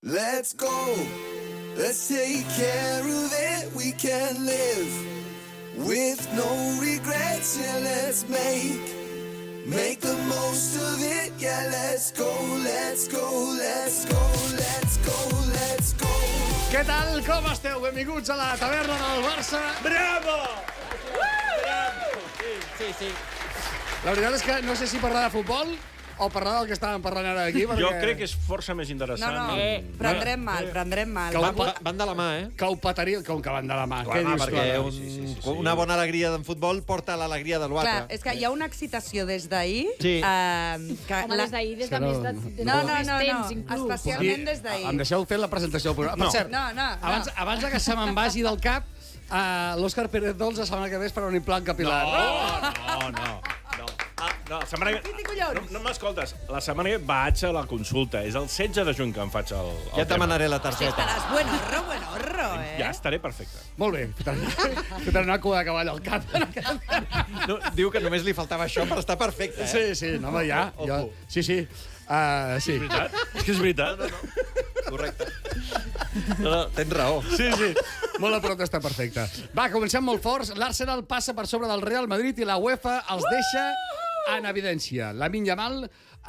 Let's go. Let's take care of it. We can live with no regrets. Yeah, let's make the most of it. Yeah, let's go, let's go, let's go, let's go, let's go. Què tal? Com esteu? Benvinguts a la taverna del Barça. Bravo! Bravo! Sí. La veritat és que no sé si parlar de futbol o parlar del que estàvem parlant ara aquí, perquè... Jo crec que és força més interessant. No, prendrem mal. Van de la mà, eh? Que ho petaria... Com que van de la mà? Clar, Què dius, perquè Clara? una bona alegria d'en futbol porta l'alegria de l'altre. Clar, és que hi ha una excitació des d'ahir... Sí. Home, des d'ahir, des de més de No, temps, inclús. especialment des d'ahir. Em deixeu fer la presentació del programa. Per cert, No. abans que se me'n vagi del cap, l'Òscar Pérez Dols la setmana que ve es farà un implant capilar. No, la setmana que... No m'escoltes. La setmana que vaig a la consulta. És el 16 de juny que em faig el Ja et demanaré la Sí, targeta. estaràs buenorro, eh? Ja estaré perfecte. Molt bé, fotrà una cua de cavall al cap. No, diu que només li faltava això per estar perfecte, eh? Sí, no, home, ja. Sí. Sí. És veritat? És que és veritat. Correcte. No, tens raó. Sí. Molt a prop d'estar perfecte. Va, comencem molt forts. L'Arsenal passa per sobre del Real Madrid i la UEFA els deixa en evidència. Lamine Yamal,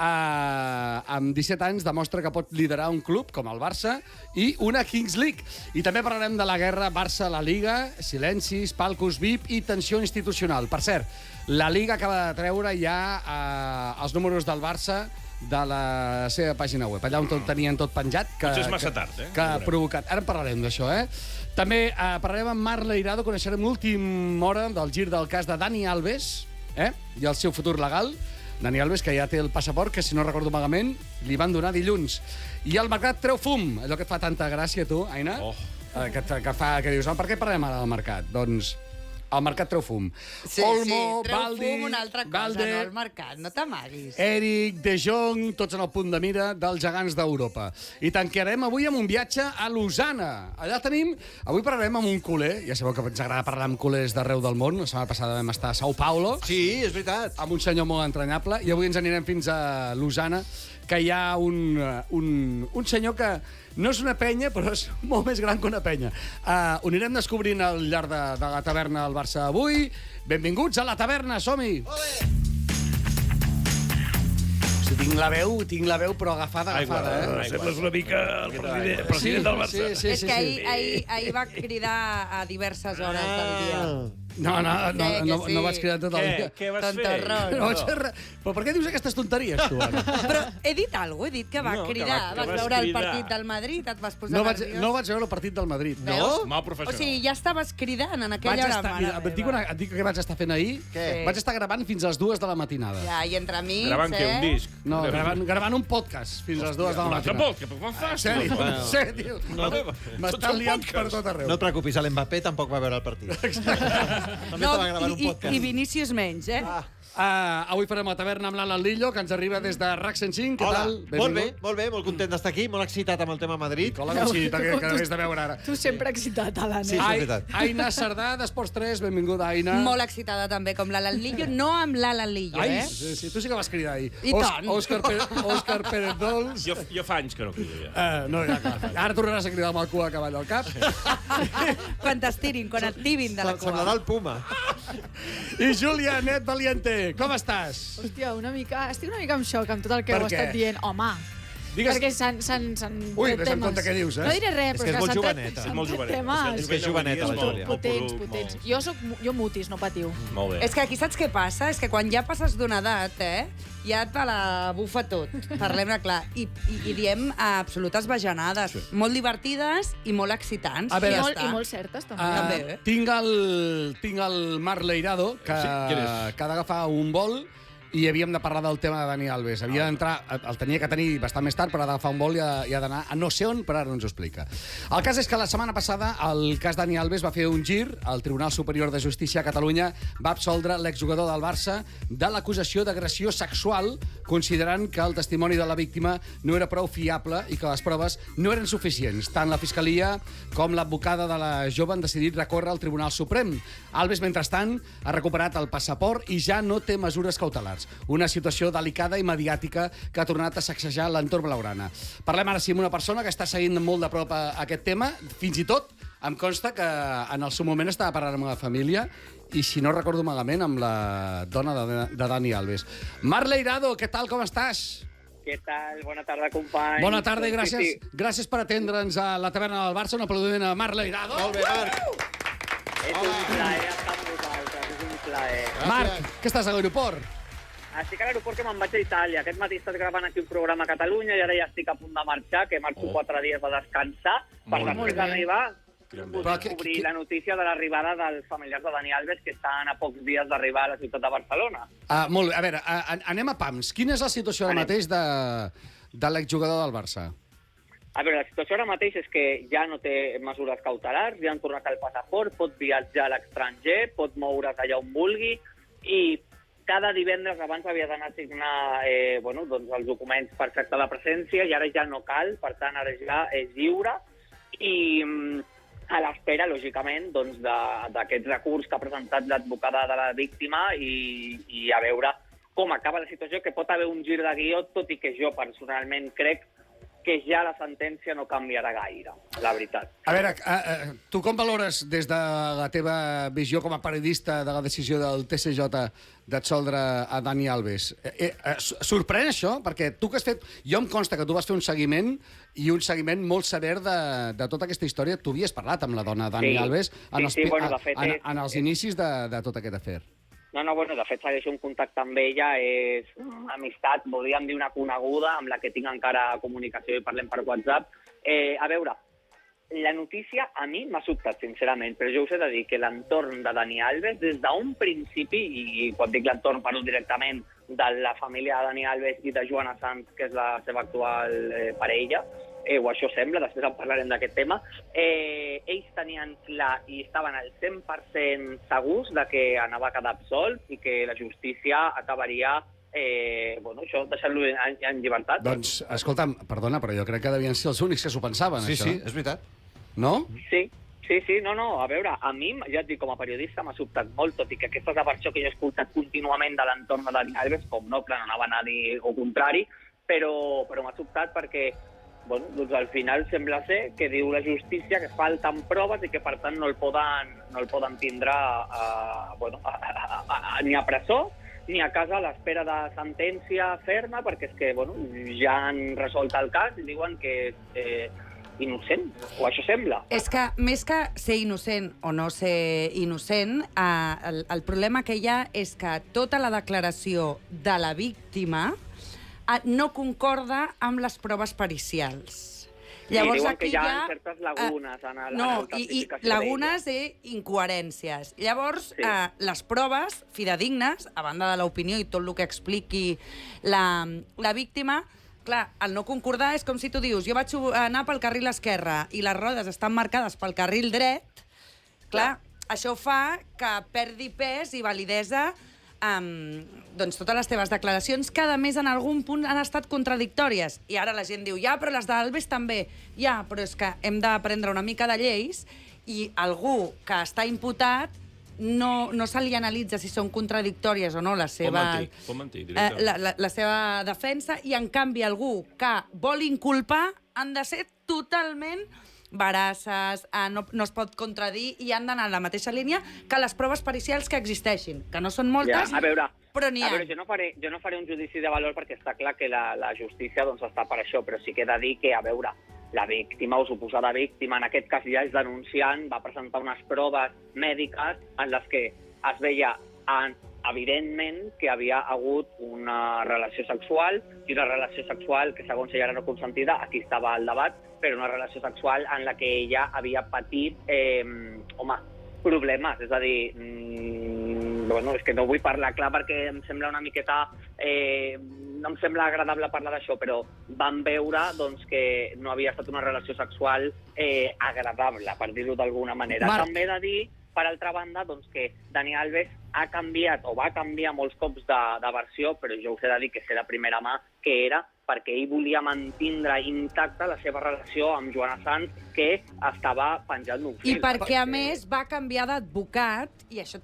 amb 17 anys, demostra que pot liderar un club com el Barça i una Kings League. I també parlarem de la guerra Barça-La Liga, silencis, palcos VIP i tensió institucional. Per cert, la Liga acaba de treure ja els números del Barça de la seva pàgina web, allà on tenien tot penjat. Potser és massa tard, eh? Que ha provocat. Ara en parlarem d'això, eh? També parlarem amb Marc Leirado, coneixerem l'última hora del gir del cas de Dani Alves, i el seu futur legal. Dani Alves, que ja té el passaport, que si no recordo malament, li van donar dilluns. I el mercat treu fum, allò que et fa tanta gràcia, tu, Aina, que dius, per què parlem ara del mercat? Doncs el mercat treu fum. Olmo, treu Baldi, fum una altra cosa, Balde, no el mercat, no t'amaguis. Eric, De Jong, tots en el punt de mira dels gegants d'Europa. I tancarem avui amb un viatge a Lausana. Allà tenim... Avui parlarem amb un culer. Ja sabeu que ens agrada parlar amb culers d'arreu del món. La setmana passada vam estar a São Paulo. Sí, és veritat. Amb un senyor molt entranyable. I avui ens anirem fins a Lausana, que hi ha un senyor que no és una penya, però és molt més gran que una penya. Ho anirem descobrint al llarg de la taverna del Barça avui. Benvinguts a la taverna, som-hi! Tinc la veu, però agafada, Sembles una mica el president del Barça. Sí. És que ahir va cridar a diverses hores del dia. No vaig cridar tot el dia. Què vas fer? No vaig fer res. Però per què dius aquestes tonteries, tu, ara? Però he dit alguna cosa, he dit que va cridar. que Vas vas veure el cridar. partit del Madrid, et vas posar No nerviós. vaig veure el partit del Madrid. Veus? Mal O professional. sigui, ja estaves cridant en aquella hora. Et dic què vaig estar fent ahir. Què? Vaig estar gravant fins a les 2 de la matinada. Ja, i entre amics, Gravant què, un disc? No, gravant un podcast fins a les 2 de la matinada. Que poc fan Sèrio. M'estan liant per tot arreu. No et preocupis, l'Mbappé tampoc va veure el partit. També estava gravant un podcast. I Vinícius menys, eh? Avui farem la taverna amb l'Alan Lillo, que ens arriba des de RAC 105. Què Hola, tal? molt bé, molt content d'estar aquí, molt excitat amb el tema Madrid. Hola, sí, que l'hagués de veure ara. Tu sempre excitat, Alan. Sí, és veritat. Aina Sardà, d'Esports 3, benvinguda, Aina. Molt excitada també, com l'Alan Lillo, no amb l'Alan Lillo, Ai, eh? sí, tu sí que vas cridar ahir. I tant. Òscar Pérez Dols. Jo fa anys que no crido ja. No, ja, clar. Ara tornaràs a cridar amb el cua a cavall al cap. Quan t'estirin, quan et tibin de la Semblarà cua. el Puma. I Júlia Net Valiente, com estàs? Hòstia, estic una mica en xoc amb tot el que Per heu què? estat dient. Home, Digues... perquè s'han Ui, tret vés en temes. compte què dius, eh? No diré res, És però que és molt s'han tret- joveneta. s'han Molt tret joveneta. temes. És que és joveneta, la Júlia. Potents. Jo mutis, no patiu. Molt bé. És que aquí saps què passa? És que quan ja passes d'una edat, ja te la bufa tot. Parlem-ne clar. I diem absolutes bajanades. Molt divertides i molt excitants. A veure, I ja I està. molt certes, també. També. Tinc el Marc Leirado, que qui és? ha d'agafar un vol i havíem de parlar del tema de Dani Alves. Havia d'entrar, el tenia que tenir bastant més tard, però ha d'agafar un vol i ha d'anar a no sé on, però ara no ens ho explica. El cas és que la setmana passada el cas Dani Alves va fer un gir. El Tribunal Superior de Justícia a Catalunya va absoldre l'exjugador del Barça de l'acusació d'agressió sexual, considerant que el testimoni de la víctima no era prou fiable i que les proves no eren suficients. Tant la Fiscalia com l'advocada de la jove han decidit recórrer al Tribunal Suprem. Alves, mentrestant, ha recuperat el passaport i ja no té mesures cautelars. Març. Una situació delicada i mediàtica que ha tornat a sacsejar l'entorn blaugrana. Parlem ara sí amb una persona que està seguint molt de prop aquest tema. Fins i tot em consta que en el seu moment estava parlant amb la família i, si no recordo malament, amb la dona de Dani Alves. Marc Leirado, què tal, com estàs? Què tal? Bona tarda, companys. Bona tarda i gràcies per atendre'ns a la taverna del Barça. Un aplaudiment a Marc Leirado. Molt bé, Marc. És un plaer estar amb vosaltres, és un plaer. Marc, que estàs a l'aeroport? Estic a l'aeroport que me'n vaig a Itàlia. Aquest matí estàs gravant aquí un programa a Catalunya i ara ja estic a punt de marxar, que marxo 4 dies a descansar, per després d'arribar cobrir la notícia de l'arribada dels familiars de Dani Alves, que estan a pocs dies d'arribar a la ciutat de Barcelona. Molt bé, a veure, anem a pams. Quina és la situació ara mateix de l'exjugador del Barça? A veure, la situació ara mateix és que ja no té mesures cautelars, ja han tornat el passaport, pot viatjar a l'estranger, pot moure's allà on vulgui, i cada divendres abans havia d'anar a signar doncs els documents per tractar de presència, i ara ja no cal, per tant, ara ja és lliure, i a l'espera, lògicament, doncs, d'aquest recurs que ha presentat l'advocada de la víctima i a veure com acaba la situació, que pot haver un gir de guió, tot i que jo personalment crec que ja la sentència no canviarà gaire, la veritat. A veure, tu com valores des de la teva visió com a periodista de la decisió del TSJ d'absoldre a Dani Alves? Sorprèn això? Perquè tu que has fet... Jo em consta que tu vas fer un seguiment i un seguiment molt sever de tota aquesta història. Tu havies parlat amb la dona Dani Alves en els inicis de tot aquest afer. No, de fet, segueixo un contacte amb ella, és amistat, podríem dir una coneguda, amb la que tinc encara comunicació i parlem per WhatsApp. A veure, la notícia a mi m'ha sobtat, sincerament, però jo us he de dir que l'entorn de Dani Alves, des d'un principi, i quan dic l'entorn parlo directament de la família de Dani Alves i de Joana Sanz, que és la seva actual parella, o això sembla, després en parlarem d'aquest tema, ells tenien clar i estaven al 100% segurs de que anava a quedar absolt i que la justícia acabaria això, deixant-lo en llibertat. Doncs, escolta'm, perdona, però jo crec que devien ser els únics que s'ho pensaven, això. Sí, és veritat. No? Sí, a veure, a mi, ja et dic, com a periodista m'ha sobtat molt, tot i que aquesta és la versió que jo he escoltat contínuament de l'entorn de Dani Alves, com no anava a dir el contrari, però m'ha sobtat perquè doncs al final sembla ser que diu la justícia que falten proves i que per tant no el poden tindre ni a presó ni a casa a l'espera de sentència ferma, perquè és que ja han resolt el cas i diuen que és innocent, o això sembla. És que més que ser innocent o no ser innocent, el problema que hi ha és que tota la declaració de la víctima no concorda amb les proves pericials. Llavors, diuen que hi ha certes lagunes en l'autentificació d'ella. Lagunes i incoherències. Llavors, les proves fidedignes, a banda de l'opinió i tot el que expliqui la víctima, clar, el no concordar és com si tu dius jo vaig anar pel carril esquerre i les rodes estan marcades pel carril dret, clar, això fa que perdi pes i validesa doncs totes les teves declaracions, que a més en algun punt han estat contradictòries. I ara la gent diu, ja, però les d'Alves també. Ja, però és que hem d'aprendre una mica de lleis i algú que està imputat no se li analitza si són contradictòries o no la seva defensa, i en canvi algú que vol inculpar han de ser totalment veraces, no es pot contradir i han d'anar en la mateixa línia que les proves pericials que existeixin, que no són moltes, però n'hi ha. A veure, jo no faré un judici de valor perquè està clar que la justícia està per això, però sí que he de dir que, a veure, la víctima o suposada víctima, en aquest cas ja és denunciant, va presentar unes proves mèdiques en les que es veia evidentment que havia hagut una relació sexual, i una relació sexual que, segons ella, era no consentida. Aquí estava el debat, però una relació sexual en la que ella havia patit problemes. És a dir, és que no vull parlar clar perquè em sembla una miqueta... no em sembla agradable parlar d'això, però vam veure que no havia estat una relació sexual agradable, per dir-ho d'alguna manera. També he de dir, per altra banda, que Dani Alves ha canviat o va canviar molts cops de versió, però jo us he de dir que sé de primera mà que era perquè ell volia mantindre intacta la seva relació amb Joana Sanz, que estava penjant d'un fil. I perquè, a més, va canviar d'advocat, i això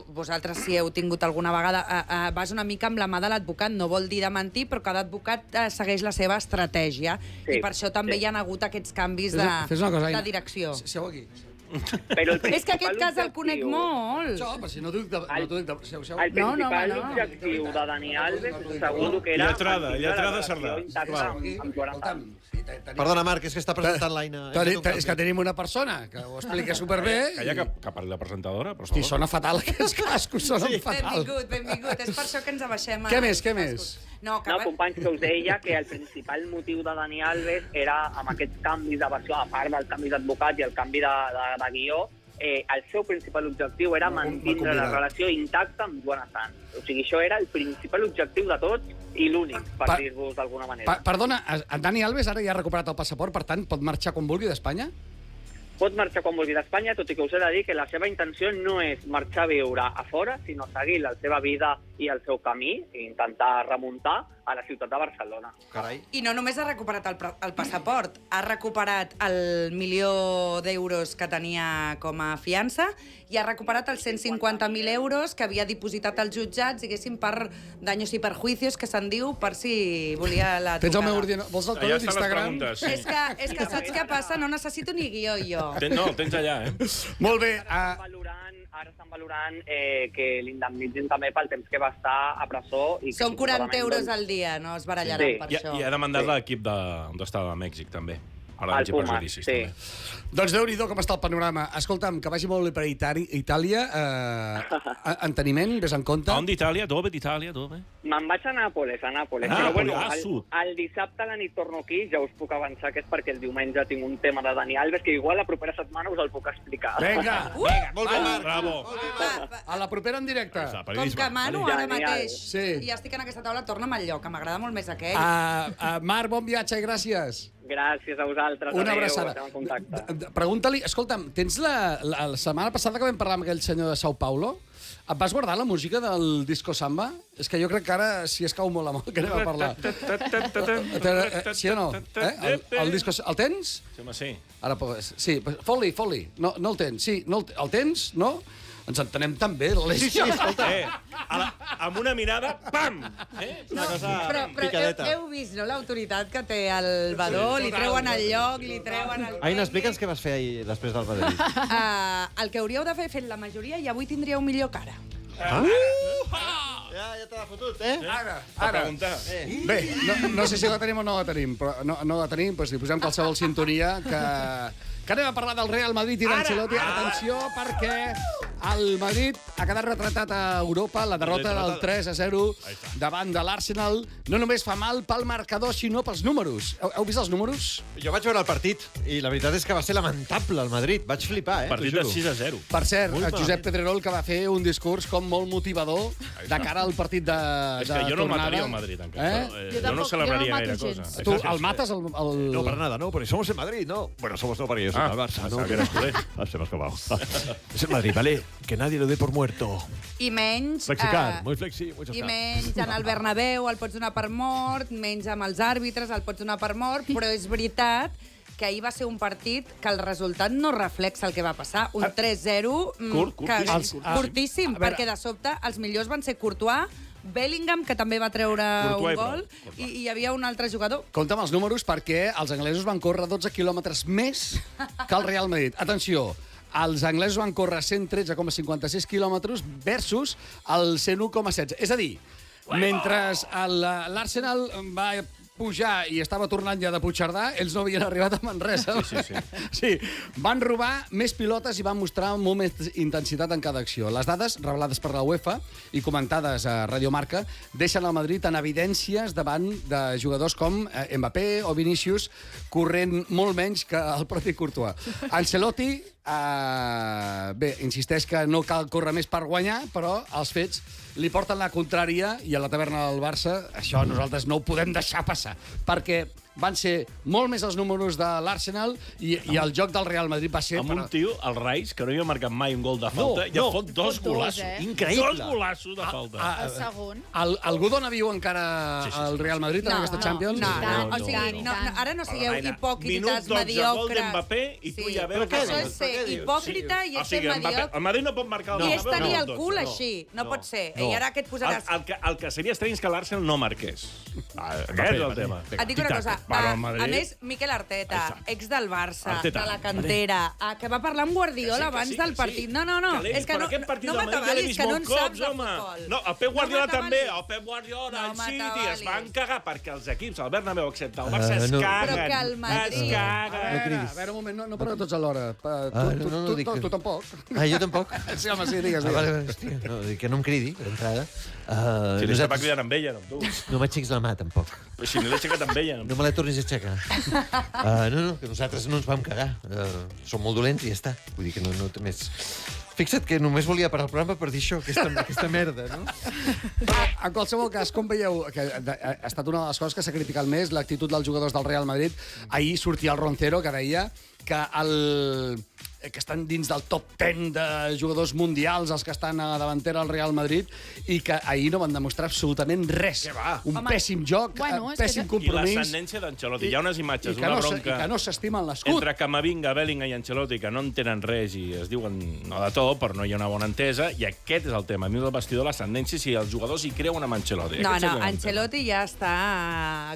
vosaltres, si heu tingut alguna vegada, vas una mica amb la mà de l'advocat, no vol dir de mentir, però cada advocat segueix la seva estratègia, i per això també hi ha hagut aquests canvis de direcció. Seu aquí. Però És que aquest cas el conec molt. Això, però si no t'ho dic de... El principal objectiu de Dani Alves, seguro que era... Lletrada Cerdà. Amb Joana Sanz. Perdona, Marc, és que està presentant l'Aina. És que tenim una persona que ho explica superbé. Calla, que parli la presentadora, per Hosti, favor. sona fatal, aquests cascos, sonen fatal. Benvingut. És per això que ens abaixem. Què més? No, companys, que us deia que el principal motiu de Dani Alves era, amb aquests canvis de versió, a part del canvi d'advocat i el canvi de guió, el seu principal objectiu era mantindre la relació intacta amb Joana Sanz. O sigui, això era el principal objectiu de tots i l'únic, per dir-vos d'alguna manera. Perdona, en Dani Alves ara ja ha recuperat el passaport, per tant, pot marxar quan vulgui d'Espanya? Pot marxar quan vulgui d'Espanya, tot i que us he de dir que la seva intenció no és marxar a viure a fora, sinó seguir la seva vida i el seu camí, i intentar remuntar a la ciutat de Barcelona. Carai. I no només ha recuperat el passaport, ha recuperat el 1.000.000 d'euros que tenia com a fiança i ha recuperat els 150.000 euros que havia dipositat als jutjats, diguéssim, per daños i perjuicios, que se'n diu, per si volia la trucada. Tens el meu ordinador? Vols el codi d'Instagram? És que saps què passa? No necessito ni guió, jo. No, el tens allà, Molt bé. Ara estan valorant que l'indemnitzin també pel temps que va estar a presó. Són 40 euros al dia, no es barallaran per això. I ha demandat l'equip on estava a Mèxic, també. Ara anys i perjudicis, també. Doncs Déu-n'hi-do com està el panorama. Escolta'm, que vagi molt bé per Itàlia. Enteniment, vés en compte. On d'Itàlia? Dove d'Itàlia? Dove? Me'n vaig a Nàpoles. Però bueno, el dissabte la nit torno aquí, ja us puc avançar que és perquè el diumenge tinc un tema de Dani Alves que igual la propera setmana us el puc explicar. Vinga! Molt bé, Marc. Bravo. A la propera en directe. Com que mano ara mateix. Sí. I ja estic en aquesta taula, torna'm al lloc, que m'agrada molt més aquell. Marc, bon viatge i gràcies. Gràcies a vosaltres. Una abraçada. Estem en contacte. Pregunta-li, escolta'm, tens la setmana passada que vam parlar amb aquell senyor de Sao Paulo, et vas guardar la música del disco Samba? És que jo crec que ara si es cau molt amb el que anem a parlar. Sí o no? El disco... El tens? Sí, home, sí. Ara, sí, fot-li. No el tens? Sí, el tens? No? Ens entenem tan bé, l'Alessi. Sí, escolta. Amb una mirada, pam! Una cosa però heu vist, no, l'autoritat que té el Badó? Li treuen el lloc, li treuen el... Aina, explica'ns què vas fer ahir després del Madrid. El que hauríeu d'haver fet la majoria i avui tindríeu millor cara. Ja te l'ha fotut, Ara. Bé, no sé si la tenim o no la tenim, però no la tenim, doncs li posem qualsevol sintonia que anem a parlar del Real Madrid i d'Ancelotti. Atenció, perquè el Madrid ha quedat retratat a Europa, la derrota del 3-0 davant de l'Arsenal. No només fa mal pel marcador, sinó pels números. Heu vist els números? Jo vaig veure el partit i la veritat és que va ser lamentable el Madrid. Vaig flipar, Partit de 6-0. Per cert, Josep Pedrerol, que va fer un discurs com molt motivador de cara al partit de tornada. És que jo no mataria el Madrid, encara. Jo no celebraria gaire cosa. Tu el mates? No, para nada, no, porque somos el Madrid, ¿no? Bueno, somos no, porque yo soy el Barça, ¿no? Que eres culé. Se me ha escapado. Es el Madrid, ¿vale? Que nadie lo dé por muerto. I menys... Flexicar, muy flexi, mucho I menys en el Bernabéu el pots donar per mort, menys amb els àrbitres el pots donar per mort, però és veritat que ahir va ser un partit que el resultat no reflexa el que va passar. Un 3-0 curtíssim, perquè de sobte els millors van ser Courtois, Bellingham, que també va treure un gol, i hi havia un altre jugador. Compte amb els números perquè els anglesos van córrer 12 quilòmetres més que el Real Madrid. Atenció, els anglesos van córrer 113,56 quilòmetres versus el 101,16. És a dir, mentre l'Arsenal va pujar i estava tornant ja de Puigcerdà, ells no havien arribat a Manresa. Sí, van robar més pilotes i van mostrar molt més intensitat en cada acció. Les dades, revelades per la UEFA i comentades a Radio Marca, deixen el Madrid en evidències davant de jugadors com Mbappé o Vinícius, corrent molt menys que el propi Courtois. Ancelotti, bé, insisteix que no cal córrer més per guanyar, però els fets li porten la contrària i a la taverna del Barça això nosaltres no ho podem deixar passar, perquè van ser molt més els números de l'Arsenal i el joc del Real Madrid va ser... Amb un tio, el Reis, que no havia marcat mai un gol de falta, i fot dos golossos. Increïble. Dos golossos de falta. El segon. Algú dona viu encara al Real Madrid en aquesta Champions? No, o sigui, ara no sigueu hipòcrites, Minut 12, mediocres. gol d'Mbappé, i tu ja veus... Això és ser hipòcrita i és ser mediocre. El Madrid no pot marcar el I és tenir el minut cul 12, així. No pot ser. I ara què et posaràs? El que seria estrany és que l'Arsenal no marqués. Aquest és el tema. Et dic una cosa. Però A Madrid... més, Miquel Arteta, ex del Barça, Arteta. de la cantera, que va parlar amb Guardiola abans del partit. No. És que no m'atabalis, que no en saps de futbol. No, el Pep Guardiola No també. m'atabalis. El Pep Guardiola, No el City, es m'atabalis. van cagar perquè els equips, el Bernabéu excepte el Barça, es no. caguen. Però que el Madrid- Es caguen. A veure, un moment, no parleu tots alhora. no dic que- Tu tampoc. Jo tampoc. Sí, home, sí, digues. Vale, hòstia, no, dic que no em cridi, d'entrada. Si li estava cridant amb ella, no amb tu. No m'aixecs la mà, tampoc. Però si no l'he aixecat amb ella, no. No me la tornis a aixecar. No, que nosaltres no ens vam cagar. Som molt dolents i ja està. Vull dir que no té més... Fixa't que només volia parar el programa per dir això, aquesta merda, no? En qualsevol cas, com veieu, que ha estat una de les coses que s'ha criticat més, l'actitud dels jugadors del Real Madrid. Ahir sortia el Roncero, que deia que estan dins del top 10 de jugadors mundials, els que estan a davantera al Real Madrid, i que ahir no van demostrar absolutament res. Què va? Un pèssim joc, Bueno, és que pèssim I compromís. l'ascendència d'Ancelotti. Hi ha unes imatges, I una bronca... que no s'estimen l'escut. Entre Camavinga, Bellingham i Ancelotti, que no entenen res i es diuen no de tot, però no hi ha una bona entesa, i aquest és el tema. A mi del vestidor, l'ascendència, si els jugadors hi creuen amb Ancelotti. No, Aquest seria un Ancelotti ja està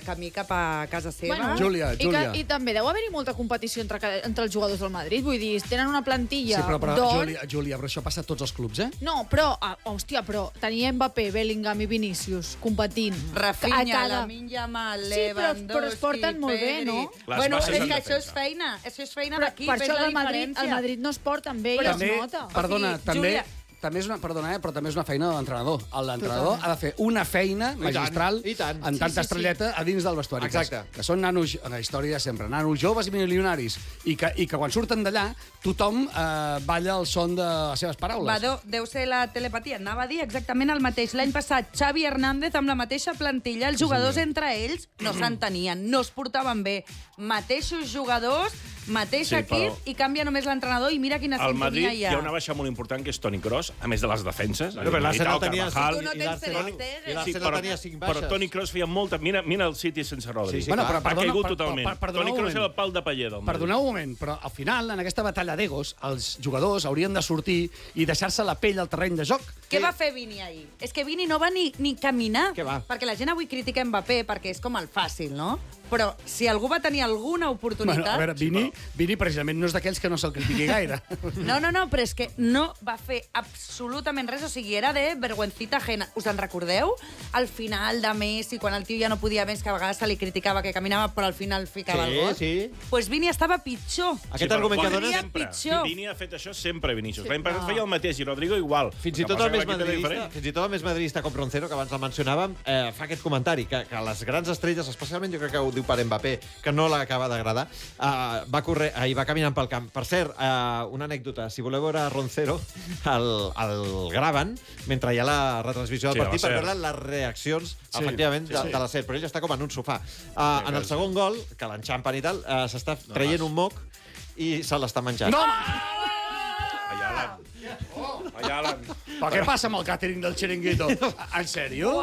camí cap a casa seva. Bueno, Júlia. I també deu haver-hi molta competició entre els jugadors del Madrid. Vull dir, tenen una plantilla Sí, però d'or. Júlia, però això passa a tots els clubs, eh? No, però, però tenia Mbappé, Bellingham i Vinícius competint. Rafinha, Lamine Yamal, Sí, Lewandowski, però es porten molt bé, Pedri. no? Les Bueno, bases és en que això és defensa. feina. Això és feina Però d'equip, per és això la el diferència. Madrid no es porta amb ell, També, es nota. perdona, O sigui, Júlia- també és una, perdona, però també és una feina de l'entrenador. L'entrenador ha de fer una feina magistral i tant. en tanta estrelleta a dins del vestuari. Exacte. Que són nanos, la història sempre, nanos joves i milionaris, i que quan surten d'allà tothom balla el son de les seves paraules. Deu ser la telepatia. Anava a dir exactament el mateix. L'any passat, Xavi Hernández, amb la mateixa plantilla, els jugadors entre ells no s'entenien, no es portaven bé. Mateixos jugadors, mateix Sí, equip, però- i canvia només l'entrenador, i mira quina Al Madrid sintonia hi hi ha ha. una baixa molt important, que és Toni Kroos, a més de les defenses. Però l'Arsenal tenia... Carvajal. Tu no i tens l'Arsenal- Ter Stegen. i l'Arsenal però, tenia 5 baixes. però Toni Kroos feia molta... Mira el City sense Rodri. Sí, sí, Bueno, clar. però Ha caigut perdona, totalment. perdoneu Toni un Kroos moment. era el pal de paller del Madrid. Perdoneu un moment, però al final, en aquesta batalla d'egos, els jugadors haurien de sortir i deixar-se la pell al terreny de joc. Què va fer Vini ahir? És que Vini no va ni caminar. Què va? Perquè la gent avui critica Mbappé perquè és com el fàcil, no? Però si algú va tenir alguna oportunitat... Bueno, a veure, Vini precisament no és d'aquells que no se'l critiqui gaire. No, però és que no va fer absolutament res. O sigui, era de vergüencita ajena. Us en recordeu? Al final de Messi, quan el tio ja no podia més, que a vegades se li criticava que caminava, però al final ficava el gol. Sí. Pues Vini estava pitjor. Aquest però argument que quasi dones... sempre. pitjor. Vini ha fet això sempre, Vinícius. L'any passat No. feia el mateix, i Rodrigo igual. Fins i Que tot passa el més que l'equip era madridista, diferent. fins i tot el més madridista com Roncero, que abans el mencionàvem, fa aquest comentari, que les grans estrelles, especialment jo crec que ho diu per Mbappé, que no l'acaba d'agradar, va caminant pel camp. Per cert, una anècdota, si voleu veure Roncero, el graven mentre hi ha la retransmissió del Sí, partit a per la veure SER. les reaccions, Sí, efectivament, sí. de la SER, però ell està com en un sofà. En el segon gol, que l'enxampen i tal, s'està traient un moc i se l'està menjant. No! Ai, Alan. Però què passa amb el càtering del Chiringuito? En sèrio?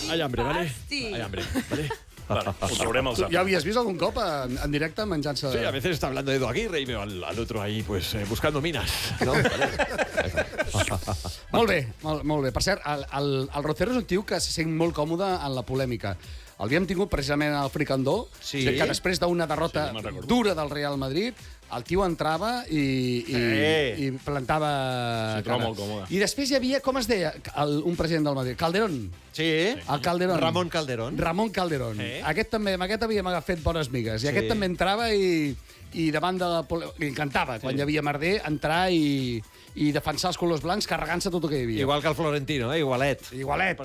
Hay hambre, ¿vale? Fàstic. Hay hambre, ¿vale? Bueno, ho traurem als Ja havies vist algun cop en directe menjant-se... Sí, a veces está hablando de Edu Aguirre y veo al otro ahí, pues, buscando minas, ¿no? Vale. Molt bé. Per cert, el Roncero és un tio que se sent molt còmode en la polèmica. L'havíem tingut precisament al Fricandó, Sí. que després d'una derrota Sí, me'n recordo. dura del Real Madrid, el tio entrava i plantava... S'hi troba cara. molt còmode. I després hi havia, com es deia, un president del Madrid? Calderón. Sí, El Calderón. Ramon Calderón. Ramon Calderón. Sí. Aquest també, amb aquest havíem fet bones migues. I Sí. aquest també entrava i davant de la... Li encantava, quan hi havia merder, entrar i defensar els colors blancs carregant-se tot el que hi havia. Igual que el Florentino, igualet. Igualet.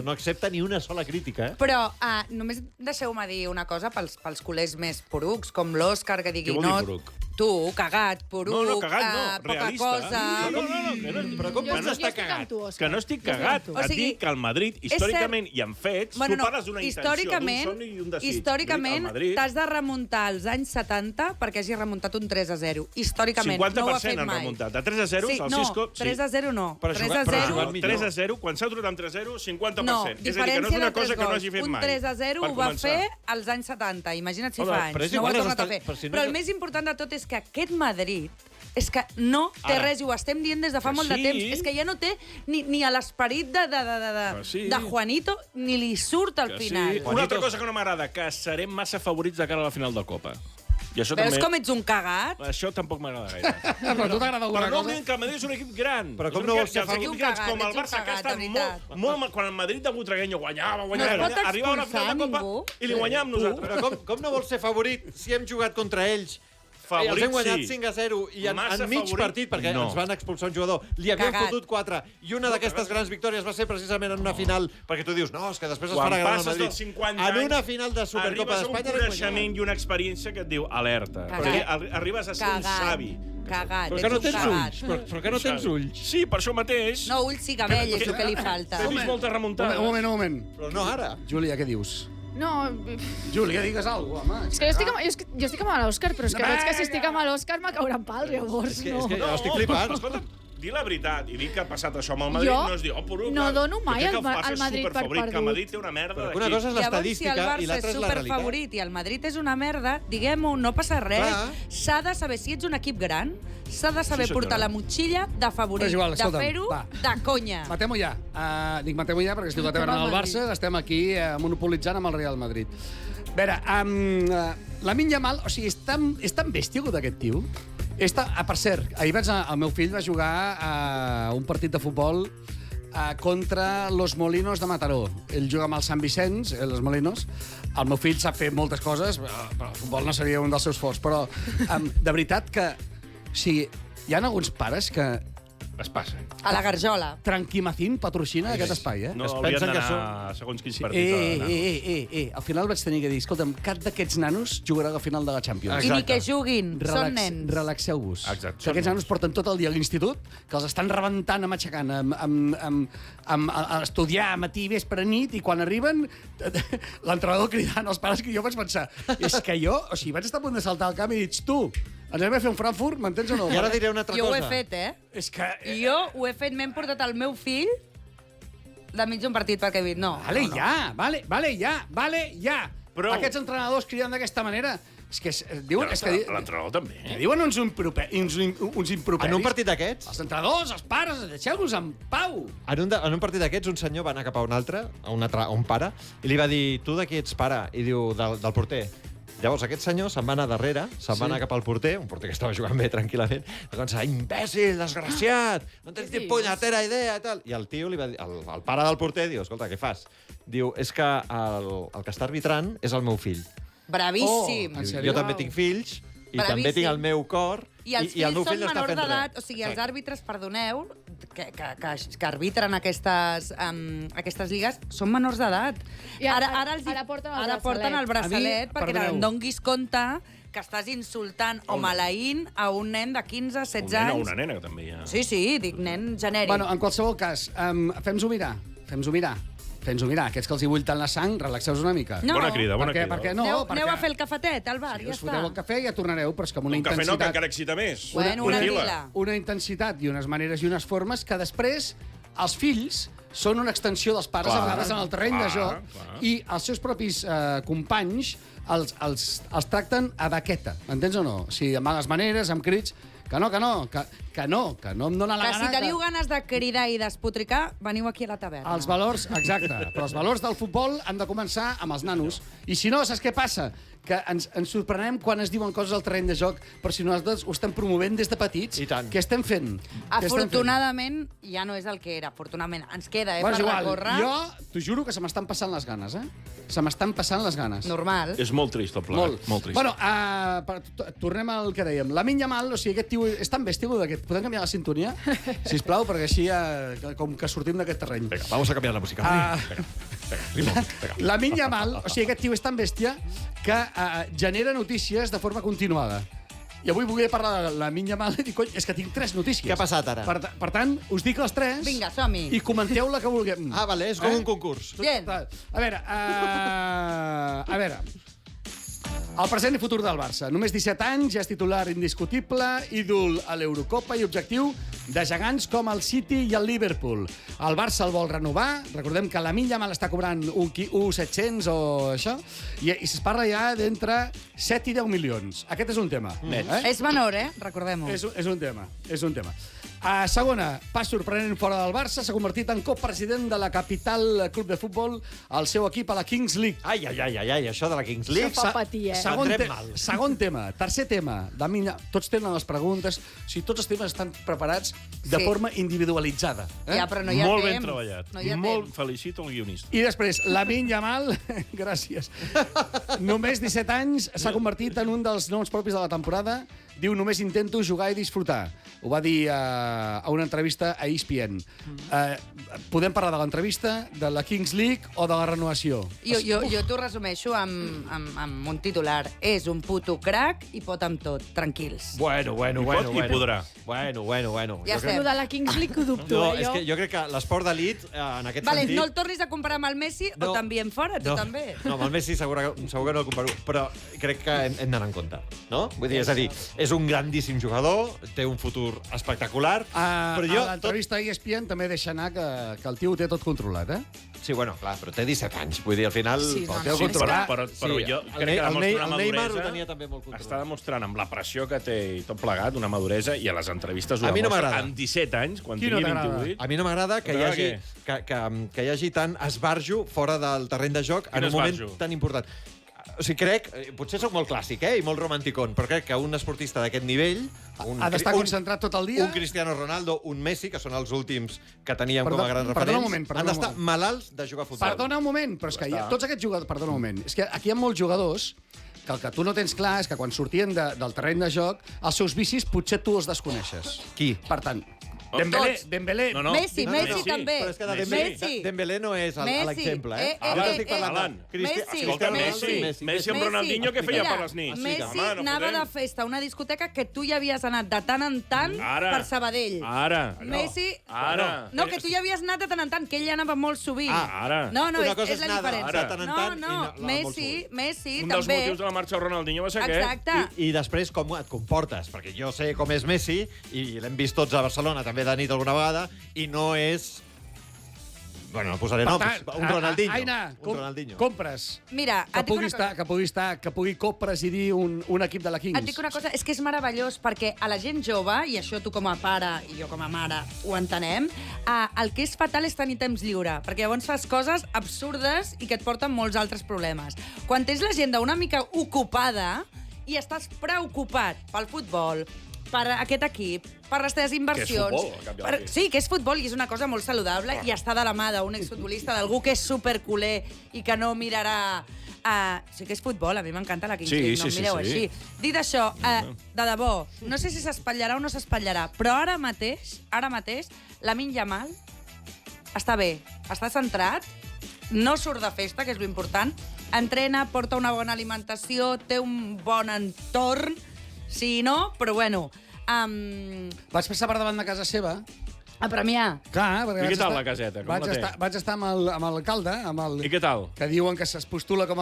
No accepta ni una sola crítica, eh? Però només deixeu-me dir una cosa pels culers més porucs, com l'Òscar, que digui... Què vol dir no, poruc? Tu, cagat, poruc, No, cagat no, poca realista. cosa... Però com Jo pots estar estic amb cagat? tu, Òscar. Que no estic Jo estic cagat. amb tu. O Et sigui, dic que el Madrid, històricament i amb fets, tu parles d'una intenció, d'un somni i un desig. Històricament El Madrid, t'has de remuntar als anys 70 perquè hagi remuntat un 3-0. Històricament, no ho ha 50% fet han mai. remuntat. De 3-0, Sí, el no, Cisco... 3-0 no. Però 3-0... jugant millor. 3-0, quan s'ha aturat amb 3-0, 50%. No, és a dir, que diferència no és una de 3 cosa que no gols. hagi fet Un mai. 3-0 ho va fer als anys 70. Imagina't si Home, fa però anys. és No ho ha igual, tornat a fer. però si no Però és- el més important de tot és que aquest Madrid és que no té Ara. res, i ho estem dient des de fa Que molt de sí. temps, és que ja no té ni a l'esperit sí. de Juanito, ni li surt al Que final. sí. Una altra cosa que no m'agrada, que serem massa favorits de cara a la final de Copa. I això Veus també... com ets un cagat? Això tampoc m'agrada gaire. Però a tu t'agrada alguna Però no cosa? oblidem que el Madrid és un equip gran. Però com És no un vols ser equip- els favorit? equips grans, Ets un com el cagat, Barça, que de estan veritat. molt... Quan el Madrid de Butragueño guanyava, No es pot arribava a la final de Copa expulsar i li guanyàvem nosaltres. Però com no vols ser favorit si hem jugat contra ells? Els hem guanyat 5-0 i Massa en mig favorit, partit, perquè no. ens van expulsar un jugador. Li havíem Cagat. fotut 4, i una d'aquestes grans victòries va ser precisament en una final, perquè tu dius, no, és que després es Quan farà gran al passes Madrid. dels 50 En una anys, final de Supercopa arribes a un d'Espanya... coneixement i una experiència que et diu alerta. Cagat. Perquè arribes a ser un savi. Cagat, Però ets que no un tens cagat. ulls, però que no tens ulls. Sí, per això mateix. No, ulls sí, cabell, és el que li falta. He vist moltes remuntades. Un moment. Però no ara. Júlia, què dius? No, Júlia, digues alguna cosa, home. és que jo estic amb l'Òscar, però és que veig que si estic amb l'Òscar me cauran pals, llavors. És que No. jo estic flipant. Però, escolta, di la veritat i dir que ha passat això amb el Madrid Jo no es diu, oh, poruc, no dono mai jo crec que el Barça el és Madrid per superfavorit, que el perdut. Madrid té una merda Però d'aquí. una cosa és Llavors, si el l'estadística i Barça és l'altra és la realitat. superfavorit i el Madrid és una merda, diguem-ho, no passa res. Clar. S'ha de saber, si ets un equip gran, s'ha de saber Sí, portar senyora. la motxilla de favorit, Però és igual, de escolta'm, fer-ho va. de conya. Matemo ja. Dic matemo ja perquè estic batent al Barça, estem aquí monopolitzant amb el Real Madrid. A veure, Lamine Yamal, o sigui, és tan bèstia aquest tio? Per cert, ahir el meu fill va jugar a un partit de futbol contra los Molinos de Mataró. Ell juga amb el Sant Vicenç, los Molinos. El meu fill sap fer moltes coses, però el futbol no seria un dels seus forts. Però, de veritat que... O sigui, hi ha alguns pares que Es passa. A la garjola. Tranquimacín patrocina aquest espai, No Es haurien pensen que d'anar a segons quins partits. Al final vaig tenir que dir, escolta'm, cap d'aquests nanos jugarà a la final de la Champions. I ni que juguin, són nens. Relaxeu-vos. Exacte, Que són aquests nens. nanos porten tot el dia a l'institut, que els estan rebentant, matxacant, a estudiar matí, vespre, nit, i quan arriben, l'entrenador cridant als pares, que jo vaig pensar, és que jo, o sigui, vaig estar a punt de saltar al camp i dic, tu, ens anem a fer un Frankfurt, m'entens o no? I ara diré una altra Jo ho cosa. he fet, És que... Jo ho he fet, m'hem portat el meu fill de mig d'un partit perquè he dit, no. Vale, no. ja. Prou. Aquests entrenadors cridant d'aquesta manera, és que diuen... És que L'entrenador també. diuen uns improperis. En un partit d'aquests, Els entrenadors, els pares, deixeu-los en pau. en un partit d'aquests, un senyor va anar cap a un altre, a un pare, i li va dir, tu de qui ets pare? I diu, del porter. Llavors, aquest senyor se'n va anar darrere, va anar cap al porter, un porter que estava jugant bé tranquil·lament, va començar, imbècil, desgraciat, no tens ni punyetera idea, i tal. I el tio li va dir, el pare del porter, diu, escolta, què fas? Diu, és que el que està arbitrant és el meu fill. Bravíssim. En Diu, sèrio? jo també tinc fills, i Bravíssim. també tinc el meu cor, I els el meu fills fill són no està menors fent d'edat, res. o sigui, els àrbitres, perdoneu, que arbitren aquestes lligues, són menors d'edat. I ara porten el braçalet. el braçalet A mi, perquè perdoneu. em donguis compte que estàs insultant o maleint a un nen de 15, 16 Un nen o anys. una nena, que també hi ha. Sí, sí, dic nen genèric. Bueno, en qualsevol cas, fem-nos-ho mirar. Fem-nos-ho mirar. Aquests que els hi bull tant la sang, relaxeu-vos una mica. No. Bona crida, bona crida. Perquè no, Aneu a fer el cafetet al bar, Si ja us està. foteu el cafè ja tornareu, però és que amb una Un cafè no, que intensitat... encara excita més. Bueno, una Tranquil·la. vila. Una intensitat i unes maneres i unes formes que després els fills són una extensió dels pares, Clar, a vegades en el terreny de clar, joc, clar. i els seus propis companys els tracten a baqueta, m'entens o no? O sigui, amb males maneres, amb crits, que no em dóna la Que gana... si teniu ganes de cridar i despotricar, veniu aquí a la taverna. Els valors, exacte, però els valors del futbol han de començar amb els nanos. I si no, saps què passa? Que ens sorprenem quan es diuen coses al terreny de joc, però si nosaltres ho estem promovent des de petits, I tant. què estem fent? Afortunadament, ja no és el que era. Afortunadament, ens queda, Bueno, és per igual, recórrer. jo t'ho juro que se m'estan passant les ganes, Se m'estan passant les ganes. Normal. És molt trist, el plegat. Molt trist. Bueno, tornem al que dèiem. Lamine Yamal, o sigui, aquest tio és tan bèstia d'aquest... Podem canviar la sintonia? Sisplau, perquè així com que sortim d'aquest terreny. Vinga, vamos a cambiar la música. Lamine Yamal, o sigui, aquest tio és tan bèstia que genera notícies de forma continuada. I avui volia parlar de la Lamine Yamal i dic, cony, és que tinc 3 notícies. Què ha passat ara? Per tant, us dic les 3 Vinga, som-hi. i comenteu la que vulguem. Ah, vale, és com un concurs. Bien. A veure, el present i futur del Barça. Només 17 anys, ja és titular indiscutible, ídol a l'Eurocopa i objectiu de gegants com el City i el Liverpool. El Barça el vol renovar. Recordem que la Lamine Yamal està cobrant 1.700 o això, i es parla ja d'entre 7 i 10 milions. Aquest és un tema. És menor, recordem-ho. És un tema. Segona, pas sorprenent fora del Barça, s'ha convertit en copresident de la capital club de futbol, el seu equip a la Kings League. Ai, això de la Kings League. Això fa patir, Prendrem mal. Segon tema. Tercer tema. Tots tenen les preguntes. O sigui, tots els temes estan preparats de Sí. forma individualitzada. Ja, però no hi ha Molt temps. ben treballat. No hi ha Molt temps. felicito el guionista. I després, Lamine Yamal, gràcies, només 17 anys, s'ha convertit en un dels noms propis de la temporada. Diu, només intento jugar i disfrutar. Ho va dir a una entrevista a ESPN. Podem parlar de l'entrevista, de la Kings League o de la renovació? Jo t'ho resumeixo amb un titular. És un puto crac i pot amb tot. Tranquils. Bueno. I podrà. Bueno. Ja Jo crec- Lo de la Kings League ho dubto, No, jo. és que jo crec que l'esport d'elit, en aquest Vale, sentit... no el tornis a comparar amb el Messi o t'enviem fora, tu també. No, amb el Messi segur que no el comparo, però crec que hem d'anar en compte, no? Vull dir, és a dir, és un grandíssim jugador, té un futur espectacular, però jo... A l'entrevista a ESPN també deixa anar que el tio ho té tot controlat, Sí, bueno, clar, però té 17 anys, vull dir, al final... Sí, no, té el no, controlat. Però Sí, jo el crec que demostra una el Neymar maduresa. ho tenia també molt controlat. Està demostrant amb la pressió que té i tot plegat, una maduresa, i a les entrevistes ho A mi no demostra. m'agrada. Amb 17 anys, quan Qui no tingui t'agrada? 28... A mi no m'agrada que hi Però hagi, que hi hagi tant esbarjo fora del terreny de joc en Quin un moment esbarjo? tan important. O sigui, crec, potser sóc molt clàssic, i molt romanticón, però crec que un esportista d'aquest nivell... Ha d'estar concentrat tot el dia? Un Cristiano Ronaldo, un Messi, que són els últims que teníem com a grans Perdona referents, un moment, han d'estar malalts de jugar a futbol. Perdona un moment, però és que tots aquests jugadors... Perdona un moment. És que aquí hi ha molts jugadors que el que tu no tens clar és que quan sortien del terreny de joc, els seus vicis potser tu els desconeixes. Qui? Per tant, Tots. Dembélé... No, no. Messi No, Messi també. Però és que Messi. Dembélé no és Messi. l'exemple, Jo estic parlant Alan, de Messi. Escolta, Messi. Messi amb Ronaldinho, què feia per les nits? Messi Home, no anava podem. de festa a una discoteca que tu ja havies anat de tant en tant Ara. per Sabadell. Ara. Messi... Ara. No, que tu ja havies anat de tant en tant, que ell ja anava molt sovint. Ara. No, Una cosa és la és anar de diferència. tant en No, tant i no, anar molt Messi Un dels també... motius de la marxa del Ronaldinho va ser aquest. Exacte. I després com et comportes, perquè jo sé com és Messi, i l'hem vist tots a Barcelona, també de nit alguna vegada, i no és... Bueno, no posaré noms. Un Ronaldinho. Aina, Un Ronaldinho. compres. Mira, Que et dic pugui, una cosa. que pugui copresidir un equip de la Kings. Et dic una cosa, és que és meravellós, perquè a la gent jove, i això tu com a pare i jo com a mare ho entenem, el que és fatal és tenir temps lliure, perquè llavors fas coses absurdes i que et porten molts altres problemes. Quan tens l'agenda una mica ocupada i estàs preocupat pel futbol, per aquest equip, per les teves inversions... Que és futbol, al cap i a la fi. Sí, que és futbol i és una cosa molt saludable i està de la mà d'un exfutbolista, d'algú que és superculer i que no mirarà... sí que és futbol, a mi m'encanta la Kings Sí, League, no sí, em mireu sí, sí. així. Dit això, de debò, no sé si s'espatllarà o no s'espatllarà, però ara mateix, Lamine Yamal està bé, està centrat, no surt de festa, que és l'important, entrena, porta una bona alimentació, té un bon entorn, sí i no, però bueno... Vaig passar per davant de casa seva. A premiar. Clar, perquè I què vaig tal estar- la caseta? Com vaig la té? estar, vaig estar amb l'alcalde, I què tal? que diuen que es postula com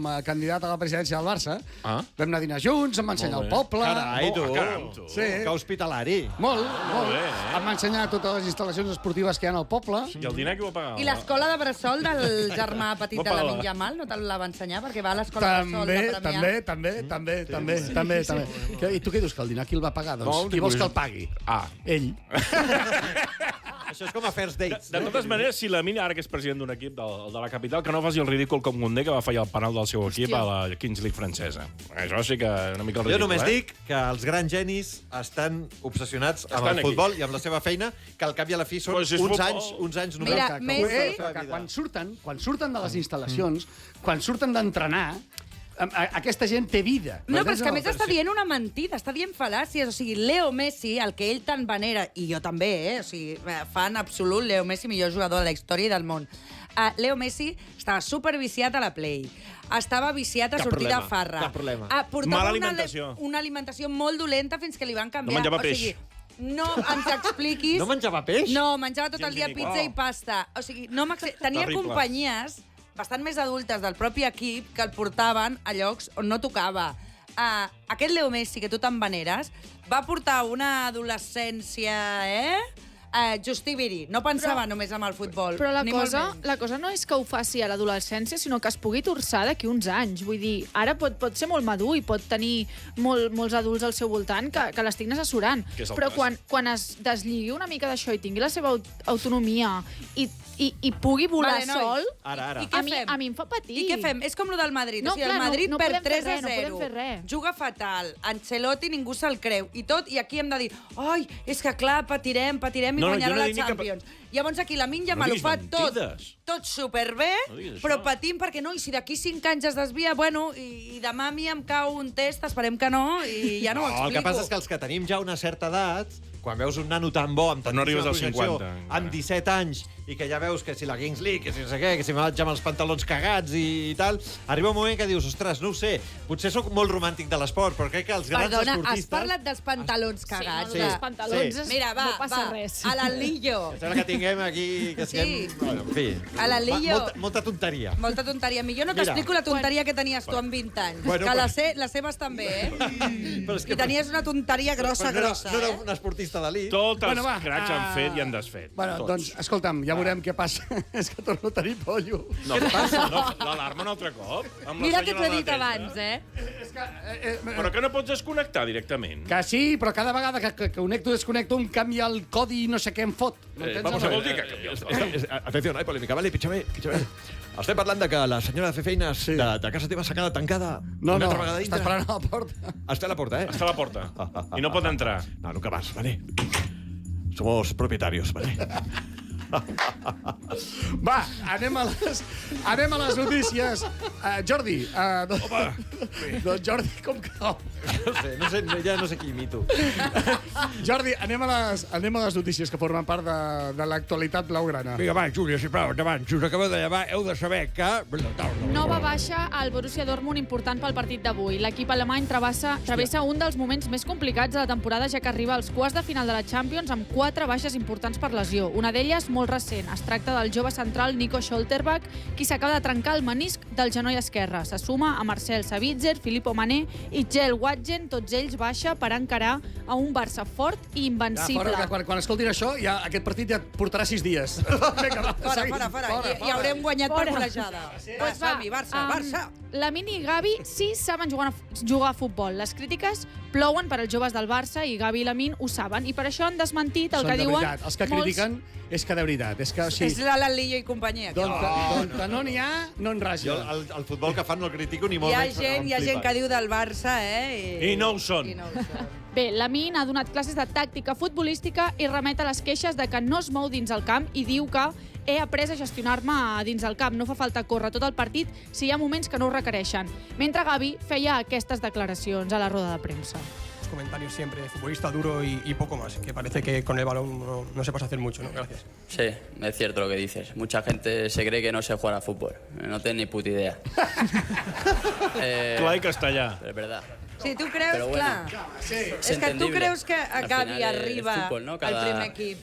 a candidat a la presidència del Barça. Ah. Vam anar a dinar junts, em va ensenyar Molt el bé. poble. Carai, tu. caram, tu. Sí. Que hospitalari. Molt. bé, Em va ensenyar totes les instal·lacions esportives que hi ha al poble. I el dinar qui ho va pagar? I l'escola de bressol del germà petit de Opa. Lamine Yamal, no te la va ensenyar? Perquè va a l'escola de bressol de premiar. També. I tu què dius, que el dinar qui el va pagar? Doncs No, qui vols que el pagui? Ah. Ell. Això és com a first dates. De totes maneres, si la Mina, ara que és president d'un equip de la capital, que no faci el ridícul com Koundé, que va fallar el penal del seu equip a la Kings League francesa. Això sí que una mica el Jo ridícul, només dic que els grans genis estan obsessionats amb Estan el aquí. futbol i amb la seva feina, que al cap i a la fi són Pues és uns futbol. anys només. Mira, Messi- Que quan surten de les instal·lacions, quan surten d'entrenar, aquesta gent té vida. No, però és que a més està dient una mentida, està dient fal·làcies. O sigui, Leo Messi, el que ell tan venera, i jo també, o sigui, fa en absolut Leo Messi millor jugador de la història i del món. Leo Messi estava superviciat a la Play. Estava viciat a Cap sortir problema, de farra. cap problema. Portava Mala alimentació. una alimentació molt dolenta fins que li van canviar. No menjava peix. O sigui, no ens expliquis... No menjava peix? No, menjava tot el dia Gent pizza i pasta. O sigui, tenia Terrible. companyies bastant més adultes del propi equip que el portaven a llocs on no tocava. Aquest Leo Messi, que tu te'n veneres, va portar una adolescència, Justiviri. No pensava només en el futbol. Però ni molt menys. la cosa no és que ho faci a l'adolescència, sinó que es pugui torçar d'aquí uns anys. Vull dir, ara pot ser molt madur i pot tenir molts adults al seu voltant que l'estiguin assessorant. Que és el Però cas. quan es deslligui una mica d'això i tingui la seva autonomia i pugui volar Vale, noi. sol, Ara. I què fem? a mi em fa patir. I què fem? És com lo del Madrid. No, o sigui, clar, el Madrid no perd podem fer 3 a 0. res, no podem fer res. Juga fatal. Ancelotti ningú se'l creu. I tot, i aquí hem de dir, ai, és que clar, patirem i No, guanyarà jo no la dic ni que Champions. Llavors aquí la Lamine Yamal ho diguis fa mentides. tot superbé, No diguis però això. patim perquè no, i si d'aquí 5 anys es desvia, bueno, i demà a mi em cau un test, esperem que no, i ja no ho explico. El que passa és que els que tenim ja una certa edat, quan veus un nano tan bo, amb Però no arribes als tantíssima projecció, 50, amb 17 anys, i que ja veus que si la Kings League, que si no sé què, que si me vaig amb els pantalons cagats i tal, arriba un moment que dius, ostres, no ho sé, potser sóc molt romàntic de l'esport, però crec que els grans Perdona, has esportistes... parlat dels pantalons cagats. Sí, els pantalons, sí. Mira, va, no passa res. a l'Alillo. Em sembla que tinguem aquí... Que siguem... Sí. Bueno, en fi. A la Lillo. Molta tonteria. Molta tonteria. Millor no Mira. t'explico la tonteria que tenies tu amb 20 anys. Bueno, que però- les seves també, Però és I tenies una tonteria grossa, no era, grossa, no era un esportista d'elit. Tots els Bueno, va, cracs han fet i han desfet. Bueno, Tots. doncs, escolta'm, ja veurem què passa. És que torno a tenir pollo. No, què passa? No, l'alarma un altre cop? Amb la Mira que senyora t'ho he dit de la abans, Però que no pots desconnectar directament. Que sí, però cada vegada que connecto o desconnecto em canvia el codi i no sé què em fot. M'entens? Vamos a Home? vol dir que canvia el Atenció, hay polèmica, vale? Pitjame. Estem parlant de que la senyora de fer feines Sí. de casa teva s'ha quedat tancada No, una no, altra vegada està dintre. esperant a la porta. Està a la porta, Està a la porta. I no pot entrar. No, nunca más, ¿vale? Somos propietarios, ¿vale? Va, anem a les notícies. Jordi, doncs Jordi, com que no? Ja no sé qui imito. Jordi, anem a les notícies que formen part de l'actualitat blaugrana. Vinga, va, Júlia, sisplau, endavant. Si us acabeu de llevar, heu de saber que... Nova baixa al Borussia Dortmund important pel partit d'avui. L'equip alemany travessa un dels moments més complicats de la temporada, ja que arriba als quarts de final de la Champions amb 4 baixes importants per lesió. Una d'elles molt recent. Es tracta del jove central Nico Schlotterbeck, qui s'acaba de trencar el menisc del genoll esquerre. Se suma a Marcel Sabitzer, Filippo Mané i Gel Watgen, tots ells baixa per encarar a un Barça fort i invencible. Ja, quan escoltin això, ja, aquest partit ja portarà 6 dies. Vinga, va, Fora, seguim. fora. I haurem guanyat per Fora. golejada. Pues va, Som-hi, Barça. Lamine i Gavi sí saben jugar a futbol. Les crítiques plouen per als joves del Barça i Gavi i Lamine ho saben. I per això han desmentit el Són que de diuen veritat. Els que critiquen és que de veritat. És que, És l'Alillo i companyia. aquí. D'on no n'hi ha, no en Jo raja. el futbol que fan no el critico ni Hi molt ha menys. gent que diu del Barça, I no ho són. I no ho són. Bé, Lamine ha donat classes de tàctica futbolística i remet a les queixes de que no es mou dins el camp i diu que he après a gestionar-me dins el camp. No fa falta córrer tot el partit si hi ha moments que no ho requereixen. Mentre Gavi feia aquestes declaracions a la roda de premsa. Comentarios siempre de futbolista duro y poco más, que parece que con el balón no sepas hacer mucho, ¿no? Gracias. Sí, es cierto lo que dices. Mucha gente se cree que no sé jugar a fútbol. No tengo ni puta idea. Clar i castellà. Pero es verdad. Sí, tu creus, Però bueno, clar. Es És que tu entendible. creus que Al Gavi final es arriba fútbol, ¿no? al Cada- primer equip.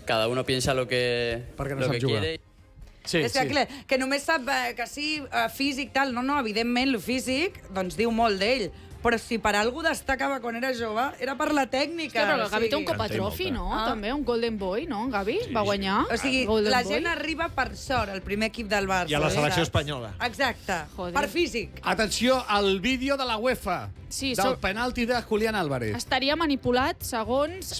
Cada uno piensa lo que, Perquè no lo sap que jugar. quiere. Sí, És que, clar, que només sap que sí, físic, tal. No, evidentment, el físic doncs diu molt d'ell. Però si per algú destacava quan era jove, era per la tècnica. Però el Gavi té un Canta Copa i Trophy, molta. no? Ah. També, un Golden Boy, no? Gavi va guanyar. O sigui, Golden la Boy. gent arriba per sort al primer equip del Barça. I a la selecció saps? espanyola. Exacte, Joder. per físic. Atenció al vídeo de la UEFA Sí, del penalti de Julián Álvarez. Estaria manipulat segons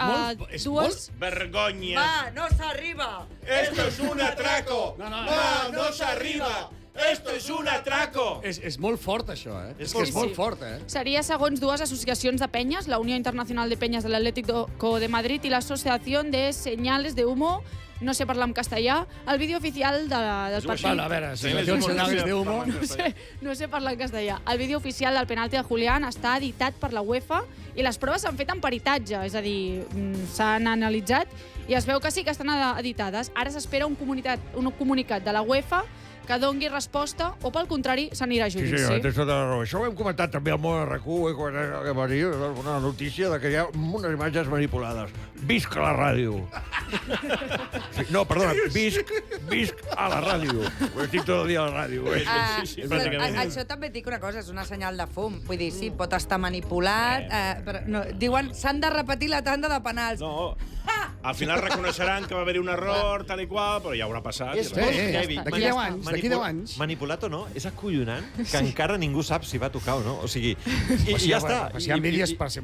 és dues... Vergonya. Va, no s'arriba. Esto es un atraco. No s'arriba. Esto es un atraco. És molt fort, això, eh? És que és Sí, molt sí. fort, eh? Seria segons dues associacions de penyes, la Unió Internacional de Penyes de l'Atlético de Madrid i l'Associación de Señales de Humo, no sé parlar en castellà, el vídeo oficial del partit... Bueno, a veure, sensacions senyals de humo. No sé parlar en castellà. El vídeo oficial del penalti de Julián està editat per la UEFA I les proves s'han fet en peritatge, és a dir, s'han analitzat i es veu que sí que estan editades. Ara s'espera un comunicat de la UEFA que dongui resposta o, pel contrari, s'anirà a judici. Sí, té tota la raó. Això ho hem comentat també al món RQ, quan va dir una notícia de que hi ha unes imatges manipulades. Visca la ràdio. Sí, no, perdona, visc a la ràdio. Ho estic tot el dia a la ràdio. Sí, pràcticament. Això també et dic una cosa, és una senyal de fum. Vull dir, sí, pot estar manipulat, però no, diuen s'han de repetir la tanda de penals. No, al final reconeixeran que va haver-hi un error, tal i qual, però ja haurà passat. És i molt res. heavy. D'aquí 10 anys, d'aquí 10 anys. Manipulat o no, és acollonant que encara ningú sap si va tocar o no. O sigui, i ja està. Però si hi ha vídeos, però si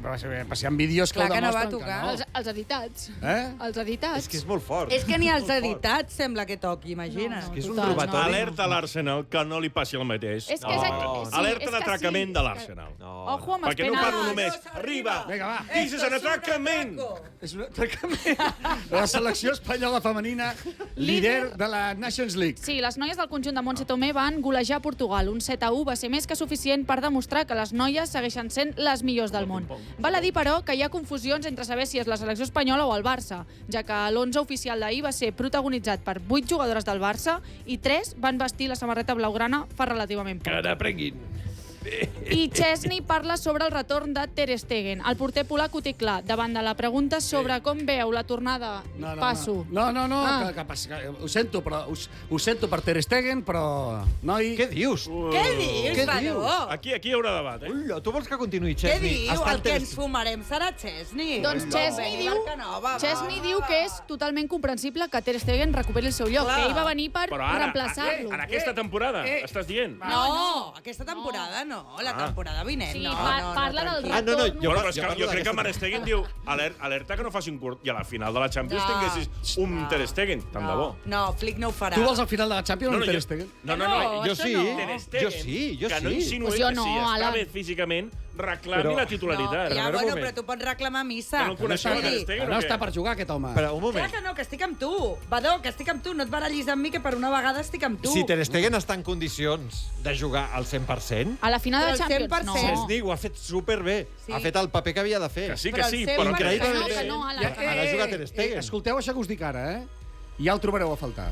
hi ha vídeos que Clar ho que no va demostren tocar. que no. Els editats. Eh? Els editats. És que és molt fort. És que ni els editats sembla que toqui, imagina. No, que és un total, robatori. Alerta a l'Arsenal, que no li passi el mateix. És que és No. sí, Alerta és que d'atracament sí. de l'Arsenal. Ojo amb els Perquè no parlo penals. només. Arriba! Vinga, va. This is an atracament! És un atracament de la selecció espanyola femenina, líder de la Nations League. Sí, les noies del conjunt de Montse Tomé van golejar Portugal. Un 7-1 va ser més que suficient per demostrar que les noies segueixen sent les millors del món. Val a dir, però, que hi ha confusions entre saber si és la selecció espanyola o el Barça, ja que l'11 oficial d'ahir va ser protagonitzat per 8 jugadores del Barça i 3 van vestir la samarreta blaugrana fa relativament poc. Que n'aprenguin. I Chesney parla sobre el retorn de Ter Stegen. El porter polac ho té clar, davant de la pregunta sobre com veu la tornada. Passo. No, Ah. que ho sento, però ho sento per Ter Stegen, però... Noi... Què dius? Què dius, Què Badó? Aquí hi haurà debat, eh? Ulla, tu vols que continuï Què Chesney? diu? Estant El que Ter ens fumarem serà Chesney. Doncs Chesney diu que és totalment comprensible que Ter Stegen recuperi el seu lloc, Clar. que ell va venir per Però ara, reemplaçar-lo. en aquesta temporada, estàs dient? No, aquesta temporada no, la temporada vinent. Sí, no, parla del tranquil. no, retorn. Bueno, però és que parlo jo crec que d'aquesta Ter Stegen diu alerta que no faci un curt i a la final de la Champions No. tinguessis un Ter Stegen, tant de bo. No, Flick no ho farà. Tu vols al final de la Champions o Ter Stegen? No, No, Jo això sí, no. Ter Stegen, jo que no sí. insinuï Pues jo que no, si està Alan. bé físicament, reclami Però- la No, titularitat. ja, un bueno, moment. però tu pots reclamar missa. Que no el coneixeu, Vull Ter dir, Stegen, No o està què? per jugar, aquest home. Però un Clar moment. que no, que estic amb tu. Badó, que estic amb tu. No et barallis amb mi, que per una vegada estic amb tu. Si Ter Stegen està en condicions de jugar al 100%, A la final de Però el Champions, 100%. no. Chesney ho ha fet superbé. Sí. Ha fet el paper que havia de fer. Que sí, Però que sí, el però cent que... per cent. Que no, Alan. Ara ha jugat Ter Stegen. Escolteu això que us dic ara, eh? Ja el trobareu a faltar.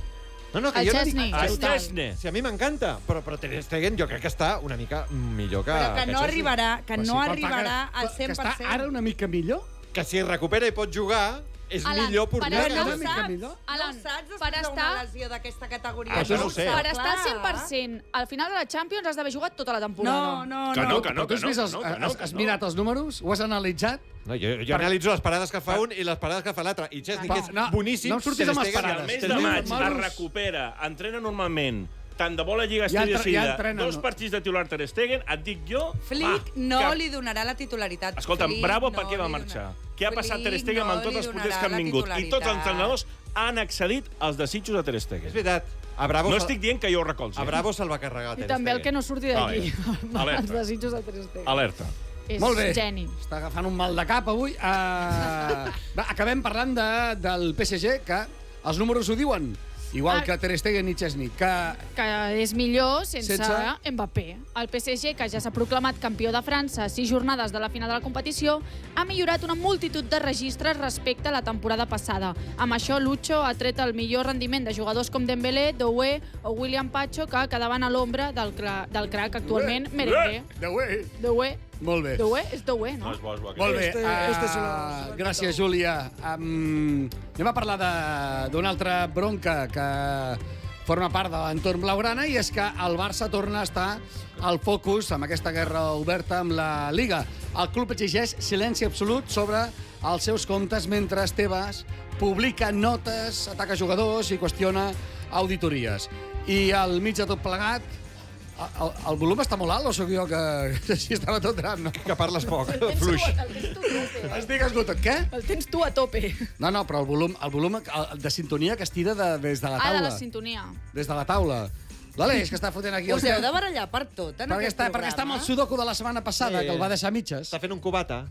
No, que El jo no dic... Chesney. El Total. Chesney. Si a mi m'encanta, però Ter Stegen jo crec que està una mica millor que... Però que no Chesney. arribarà, que no arribarà al Que està 100%. ara una mica millor? Que si es recupera i pot jugar, és Alan, millor per porter. anar- No una mica saps, millor? Alan, no saps per després d'una estar- lesió d'aquesta categoria. Ah, això no ho sé. Per estar al Clar. 100%, al final de la Champions has d'haver jugat tota la temporada. No, Que no, que Però no, tu que has no. vist has mirat els números? Ho has analitzat? No, jo analitzo les parades que fa un i les parades que fa l'altre. I Chesney, que és No, boníssim... no em surtis amb les Ter Stegen- parades. El mes Ter de Stegen maig es números- recupera, entrena normalment, tant de bo la Lliga Ja estigui decidida, ja entrena, dos no? partits de titular Ter Stegen, et dic jo... Flick no li donarà la titularitat. Escolta'm, Flick bravo no per què va li marxar. donarà. Què ha passat Ter Flick Stegen amb no tots li els porters donarà que han la vingut? I tots els titularitat. entrenadors han accedit als desitjos de Ter És Stegen. veritat. A Bravo, No estic dient que jo ho recolzi. a Bravo se'l va carregar, I Ter també el Stegen. que no surti d'aquí. Alerta. Els desitjos de Ter Stegen. Alerta. És Molt bé. geni. Està agafant un mal de cap avui. Va, acabem parlant del PSG, que els números ho diuen. Igual que Ter Stegen i Chesney, Que és millor sense Sense? Mbappé. El PSG, que ja s'ha proclamat campió de França 6 jornades de la final de la competició, ha millorat una multitud de registres respecte a la temporada passada. Amb això, Lucho ha tret el millor rendiment de jugadors com Dembélé, Doué o William Pacho, que quedaven a l'ombra del crac actualment merengue. Doué. Molt bé. Doué és Doué, no? És bo, és bo. Molt bé. se lo Gràcies, Júlia. Anem a parlar d'una altra bronca que forma part de l'entorn blaugrana, i és que el Barça torna a estar al focus amb aquesta guerra oberta amb la Liga. El club exigeix silenci absolut sobre els seus comptes mentre Tebas publica notes, ataca jugadors i qüestiona auditories. I al mig de tot plegat, el volum està molt alt o sóc jo que si estava tot dram, no? Que parles poc, El tens fluix. tu a tope. Estic esgotat. Què? El tens tu a tope. No, però el volum de sintonia que es tira des de la taula. Ah, de la sintonia. Des de la taula. L'Aleix, que està fotent aquí... Us heu de barallar per tot en aquest programa. Perquè està amb el sudoku de la setmana passada, Sí. que el va deixar a mitges, Està fent un cubata.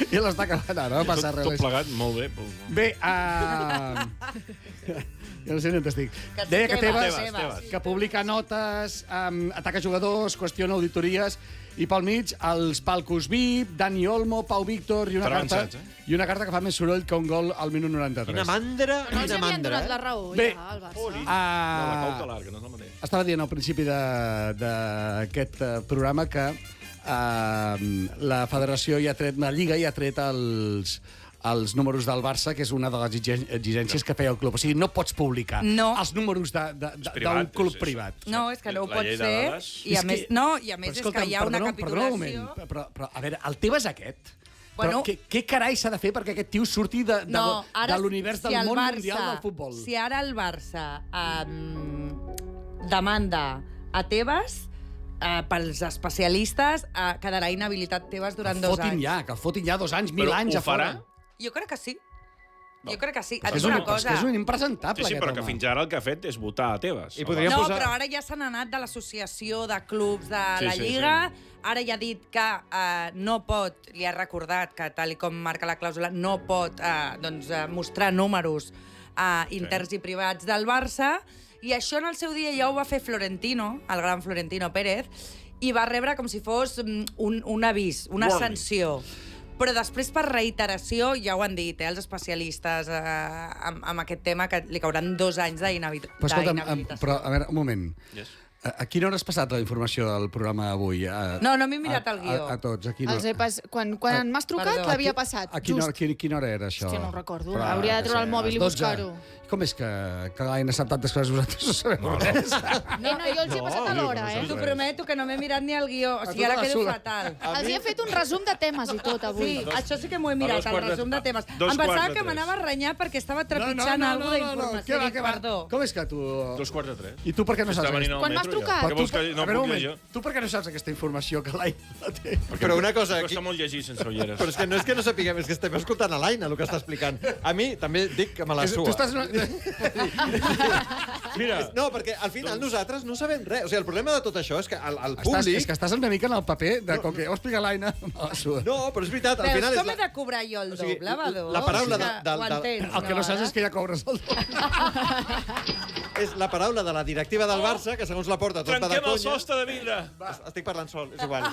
i l'està acabant ara, no passa res. Tot plegat, molt bé. Bé, jo no sé ni on estic. Deia que Tebas, Tebas. que publica notes, ataca jugadors, qüestiona auditories, I pel mig, els palcos VIP, Dani Olmo, Pau Víctor i una Per carta avançats, i una carta que fa més soroll que un gol al minut 93. Quina mandra, No els quina havien mandra. donat la raó, Bé. ja, al Barça. No, la cautelar, que no és el mateix. Estava dient al principi d'aquest programa que la federació ja ha tret, la Lliga ja ha tret els números del Barça, que és una de les exigències que feia el club. O sigui, no pots publicar els números d'un club privat. No, és que no ho La pot llei de ser. dades. I a més, Però, és que hi ha una Perdona un capitulació... moment, però a veure, el teu és aquest. Bueno, però què carai s'ha de fer perquè aquest tio surti de l'univers del món mundial del futbol? Si ara el Barça demanda a Tebas, pels especialistes, quedarà inhabilitat Tebas durant 2 anys. Que el fotin ja 2 anys, 1.000 anys a fora. Jo crec que sí. Jo crec que sí. Et dic una cosa. És un impresentable, Sí, però aquest que home. fins ara el que ha fet és votar a Tebas. No, però ara ja s'han anat de l'associació de clubs de la Lliga. Ara ja ha dit que no pot, li ha recordat que, tal com marca la clàusula, no pot mostrar números interns i privats del Barça. I això en el seu dia ja ho va fer Florentino, el gran Florentino Pérez, i va rebre com si fos un avís, una sanció. Però després, per reiteració, ja ho han dit, els especialistes amb aquest tema, que li cauran 2 anys d'inhabilitació. Però, a veure, un moment. A quina hora has passat la informació del programa avui? No m'he mirat el guió. A tots. Quan m'has trucat, l'havia passat. A quina hora era, això? Hòstia, no ho recordo. Hauria de treure el mòbil i buscar-ho. Com és que l'Aina sap tantes coses vosaltres no sabeu res? No, jo els he passat a l'hora, T'ho prometo que no m'he mirat ni el guió. O sigui, ara quedo fatal. Els he fet un resum de temes i tot, avui. Sí, això sí que m'ho he mirat, el resum de temes. Em pensava que m'anava a renyar perquè estava trepitjant alguna d'informació. Perdó. Com és que tu... 2:45. I tu per què no saps aquesta? Quan m'has trucat? Què vols que no puc llegir? Tu per què no saps aquesta informació que l'Aina la té? Però una cosa... Costa molt llegir sense ulleres. Però és que no és que no sapiguem, és que estem escoltant a l'Aina el que està explicant. A mi també dic que me la sua. Tu estàs... Mira. No, perquè al final nosaltres no sabem res. O sigui, el problema de tot això és que el públic... És que estàs una mica en el paper de com que ho explica l'Aina. No, però és veritat, al final Veus és... com he de cobrar jo el doble, Badó? La paraula El que no saps és que ja cobres el doble. És la paraula de la directiva del Barça, que segons la porta tot va de Trenquem el conya. sostre de vidre. Estic parlant sol, és igual.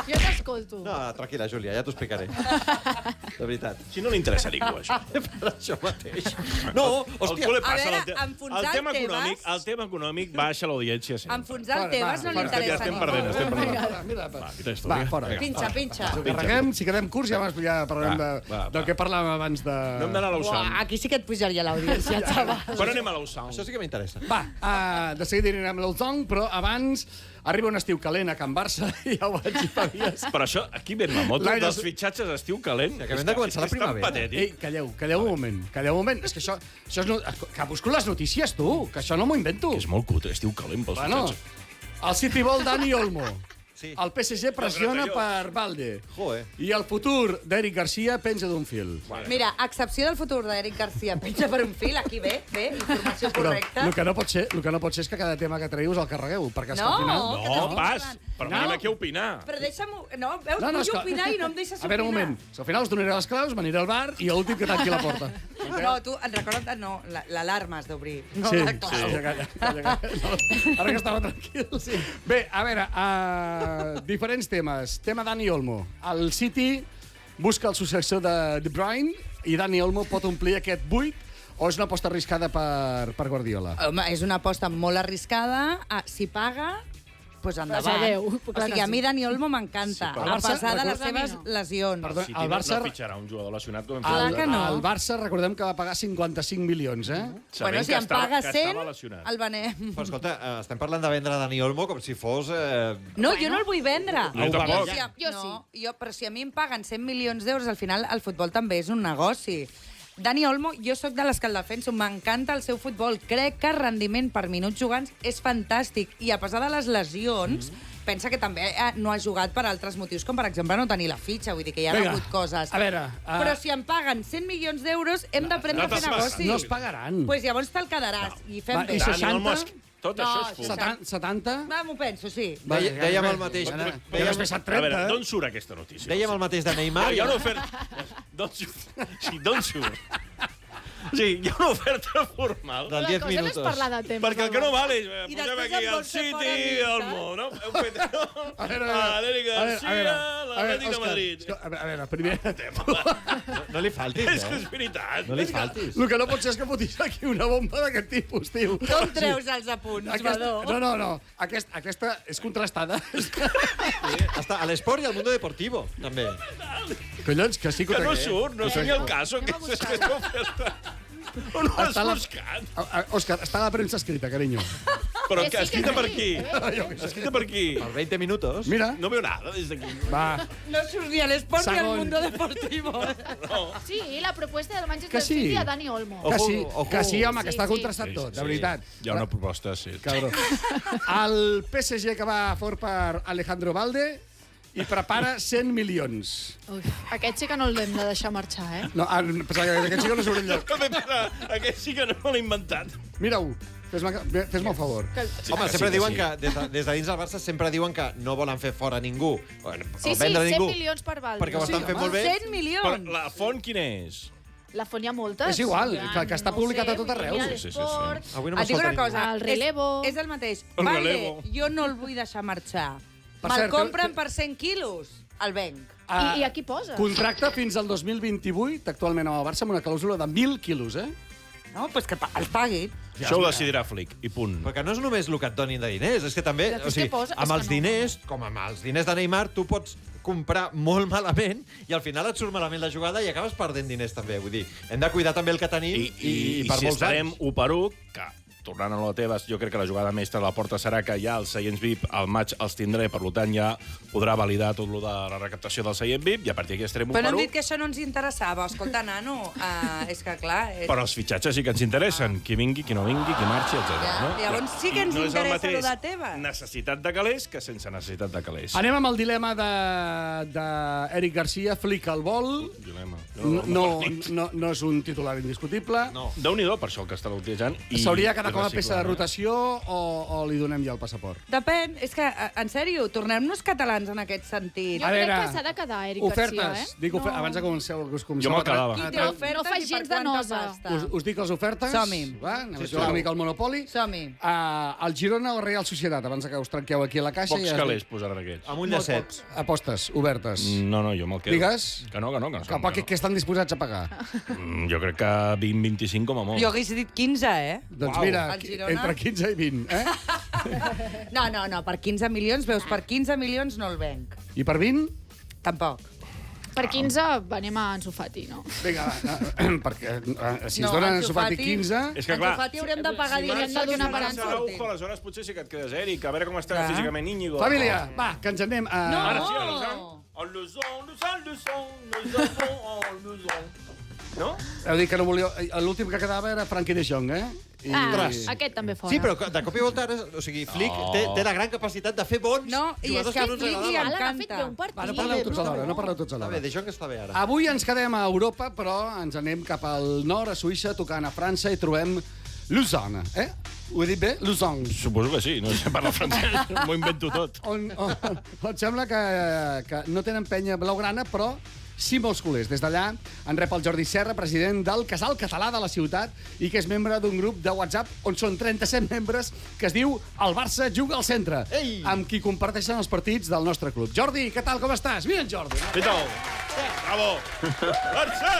Jo t'escolto. No, tranquil·la, Júlia, ja t'ho explicaré. De veritat. Si no li interessa a ningú, això. Per això mateix. No, hòstia. El tema econòmic baixa l'audiència sempre. Enfonsar el Tebas no li interessa a Estem ningú. perdent. Va, fora. Pinxa. Ho carreguem, si quedem curts ja parlarem del que parlàvem abans de... No hem d'anar a l'Ausam. Aquí sí que et pujaria l'audiència, xaval. Quan anem a l'Ausam? Això sí que m'interessa. Va, de seguida anirem a l'Olzong, però abans arriba un estiu calent a Can Barça, i ja ho vaig dir fa dies. Però això, aquí ve la moto dels fitxatges estiu calent. Acabem de començar la primavera. És tan patètic. Ei, calleu un moment. És que això és... Que busco les notícies, tu, que això no m'ho invento. És molt cutre, estiu calent pels Bueno, fitxatges. el City vol Dani Olmo. Sí. El PSG pressiona per Valde. Joder. I el futur d'Eric Garcia penja d'un fil. Mira, a excepció del futur d'Eric Garcia, penja per un fil, aquí ve, informació Però correcta. el que no pot ser és que cada tema que traieu el carregueu, perquè és que al final... que No, t'estic pas. parlant. Però venim aquí a opinar. Però deixa'm... No, veus, és vull que- opinar i no em deixes A opinar. veure, un moment. Si al final us donaré les claus, m'aniré al bar i a l'últim que tanqui la porta. No, tu, en recorda't, no, l'alarma has d'obrir, no Sí, la clau. calla. No, ara que estava tranquil. Sí. Bé, a veure, diferents temes. Tema Dani Olmo. El City busca el successor de De Bruyne i Dani Olmo pot omplir aquest buit o és una aposta arriscada per Guardiola? Home, és una aposta molt arriscada. Si paga, doncs endavant. adéu, O clar sigui, que a mi sí. Dani Olmo m'encanta. Sí, A però el Barça, pesar de les recorda, seves no. lesions. Perdó, Sí, el Barça... no fitxarà un jugador lesionat com hem Clar fet. que no. El Barça, recordem que va pagar 55 milions, eh? Bueno, si em paga 100, estava lesionat. el venem. Però escolta, estem parlant de vendre Dani Olmo com si fos... No, jo no el vull vendre. Jo tampoc. Però si a mi em paguen 100 milions d'euros, al final el futbol també és un negoci. Dani Olmo, jo sóc de les que el defenso, m'encanta el seu futbol. Crec que el rendiment per minuts jugants és fantàstic. I a pesar de les lesions, pensa que també no ha jugat per altres motius, com per exemple no tenir la fitxa, vull dir que hi ha hagut coses. A veure... Però si em paguen 100 milions d'euros, hem d'aprendre a fer negoci. No es pagaran. Doncs llavors te'l quedaràs. I fem I bé. 60? Tot això és fum. 70? Va, m'ho penso, sí. Dèiem el mateix. Has passat A veure, 30, d'on surt aquesta notícia? Dèiem el mateix de Neymar. Jo no he fet... D'on surt? Sí, d'on surt? Sí, hi ha una oferta formal. Del La 10 cosa no és minutos. parlar de temps. Perquè el que no val és... I Posem després aquí em el vols fer fora City, a mi, el saps? Mo, no? Heu fet A veure, l'Eric Garcia, l'Atlètic de Òscar, Madrid. A veure, primer... No li faltis, És que és veritat. No li faltis. El que no pot ser és que fotis aquí una bomba d'aquest tipus, tio. D'on treus els apunts, Badó? No. Aquesta és contrastada. Està a l'esport i al mundo deportivo, també. Collons, que sí que ho Que no crec. surt, no surt ni el caso. Anem a Que és buscar-ho. aquesta oferta. On ho has Està la- buscat? Òscar, està a la premsa escrita, carinyo. Però Que sí que escrita per sí. qui? Escrita per qui? Per 20 minutos. Mira, No veu nada des d'aquí. va. No surt ni a l'esport ni al Segon. Mundo Deportivo. Sí, la proposta del Manchester Que sí. City a Dani Olmo. Que sí, Ojo. que sí, home, que Sí, està sí. contrastat tot, de veritat. Hi ha una proposta, sí. Cabró. El PSG que va fort per Alejandro Valde i prepara 100 milions. Ui, aquest sí que no l'hem de deixar marxar, eh? No, pensava que aquest sí que no surt enlloc. Aquest sí que no me l'he inventat. Mira-ho, fes-me un favor. Home, sempre diuen que, des de dins del Barça, sempre diuen que no volen fer fora ningú. Bueno, Sí, o vendre 100 ningú. milions per Valde. Perquè ho estan fent home. molt bé. 100 Però milions. la font quina és? La font hi ha moltes. És igual, que està no publicat sé, a tot arreu. Mira Sí, sí, sí. l'esport. Avui no Et dic m'escolta una ningú. cosa. El relevo. És el mateix. El Vale, relevo. jo no el vull deixar marxar. Per Me'l cert, compren per 100 quilos. El venc. I aquí posa. Contracte fins al 2028, actualment amb el Barça, amb una clàusula de 1.000 quilos, eh? No, doncs que els paguin. Això ho decidirà Flick, i punt. Perquè no és només el que et donin de diners, és que també, Ja, és o sigui, que posa- amb és els que no. diners, com amb els diners de Neymar, tu pots comprar molt malament i al final et surt malament la jugada i acabes perdent diners també. Vull dir, hem de cuidar també el que tenim i per si molts estarem anys. 1 per 1, que tornant a la teva, jo crec que la jugada mestra de la porta serà que ja els seients VIP al maig els tindré, per tant ja podrà validar tot lo de la recaptació del seient VIP i a partir d'aquí estarem 1 Però no per hem 1. dit que això no ens interessava. Escolta, nano, és que clar... Però els fitxatges sí que ens interessen. Qui vingui, qui no vingui, qui marxi, etc. Ja, No? llavors sí que ens I no és el interessa mateix lo de Tebas. necessitat de calés que sense necessitat de calés. Anem amb el dilema d'Eric Garcia, Flick al vol. Dilema. No és un titular indiscutible. No. Déu-n'hi-do per això el que està utilitzant. S'hauria de quedar com a peça de rotació o li donem ja el passaport? Depèn, és que, en sèrio, tornem-nos catalans en aquest sentit. Jo A crec veure, que s'ha de quedar Eric Ofertes. Garcia, eh? Dic abans de començar. Jo me'l quedava. Qui té No ofertes fa i per gens de quanta nosa. pasta? Us dic les ofertes. Som-hi. Va, anem a Sí, jugar sí. una mica al Monopoli. Som-hi. El Girona o Real Societat, abans que us trenqueu aquí a la caixa. Pocs ja calés posaran aquests. Amb un llacet. Apostes, obertes. No, jo me'l quedo. Digues. Que no. Què estan disposats a pagar? Jo crec que 20-25 com a molt. Jo hagués dit 15, eh? Doncs mira, El Girona? entre 15 i 20, eh? No, per 15 milions, veus, per 15 milions no el venc. I per 20? Tampoc. Per 15 anem a Ansu Fati, no? Vinga, va, perquè si ens No, donen Ansu Ansu Fati Fati- 15... És que, clar, Ansu Fati haurem de pagar diners hem de donar per perquè no Ansu. surti. aleshores potser sí que et quedes Eric, a veure com està Clar. físicament Íñigo. Família, va, que ens anem a... No! Ara sí, no? Heu dit que no volíeu... L'últim que quedava era Frankie de Jong, eh? Aquest també fora. Sí, però de cop i volta, o sigui, Flick té la gran capacitat de fer bons No, i és jugadors que no ens Flick li agradaven. Alan ha fet bé un encanta. partit. Va, no parleu tots alhora, no parleu tots Està bé, alhora. De Jong està bé ara. Avui ens quedem a Europa, però ens anem cap al nord, a Suïssa, tocant a França, i trobem Lausanne, eh? Ho he dit bé? Lausanne. Suposo que sí, no sé parlar francès, m'ho invento tot. On em sembla que no tenen penya blaugrana, però sí molts culers. Des d'allà en rep el Jordi Serra, president del Casal Català de la ciutat i que és membre d'un grup de WhatsApp on són 37 membres que es diu El Barça juga al centre, Ei! amb qui comparteixen els partits del nostre club. Jordi, què tal, com estàs? Bien, Jordi. Què tal? Bravo! Barça!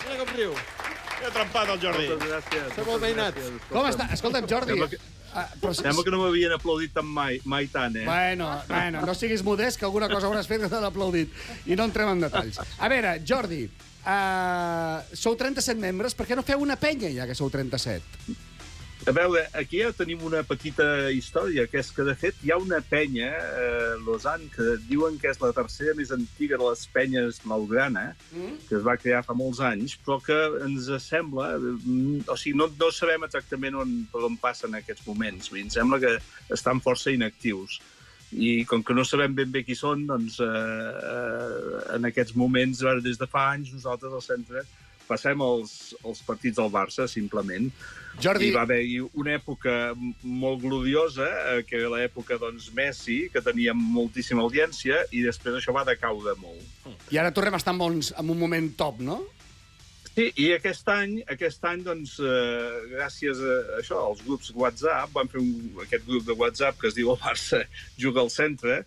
Mira com riu. He trempat el Jordi. Som molt veïnats. Com està? Escolta'm, Jordi... Sembla que no m'havien aplaudit tant mai tant, eh? Bueno, no siguis modest, que alguna cosa hauràs fet que te l'ha aplaudit. I no entrem en detalls. A veure, Jordi, sou 37 membres, per què no feu una penya ja que sou 37? A veure, aquí ja tenim una petita història, que és que, de fet, hi ha una penya, Lausanne, que diuen que és la tercera més antiga de les penyes blaugrana, que es va crear fa molts anys, però que ens sembla... O sigui, no sabem exactament per on passen aquests moments. Vull dir, ens sembla que estan força inactius. I com que no sabem ben bé qui són, doncs en aquests moments, des de fa anys, nosaltres al centre passem els partits del Barça, simplement. Jordi... I va haver-hi una època molt gloriosa, que era l'època Messi, que tenia moltíssima audiència, i després això va decaure molt. I ara tornem a estar en un moment top, no? Sí, i aquest any doncs, gràcies a això, als grups WhatsApp, vam fer aquest grup de WhatsApp que es diu el Barça Juga al Centre,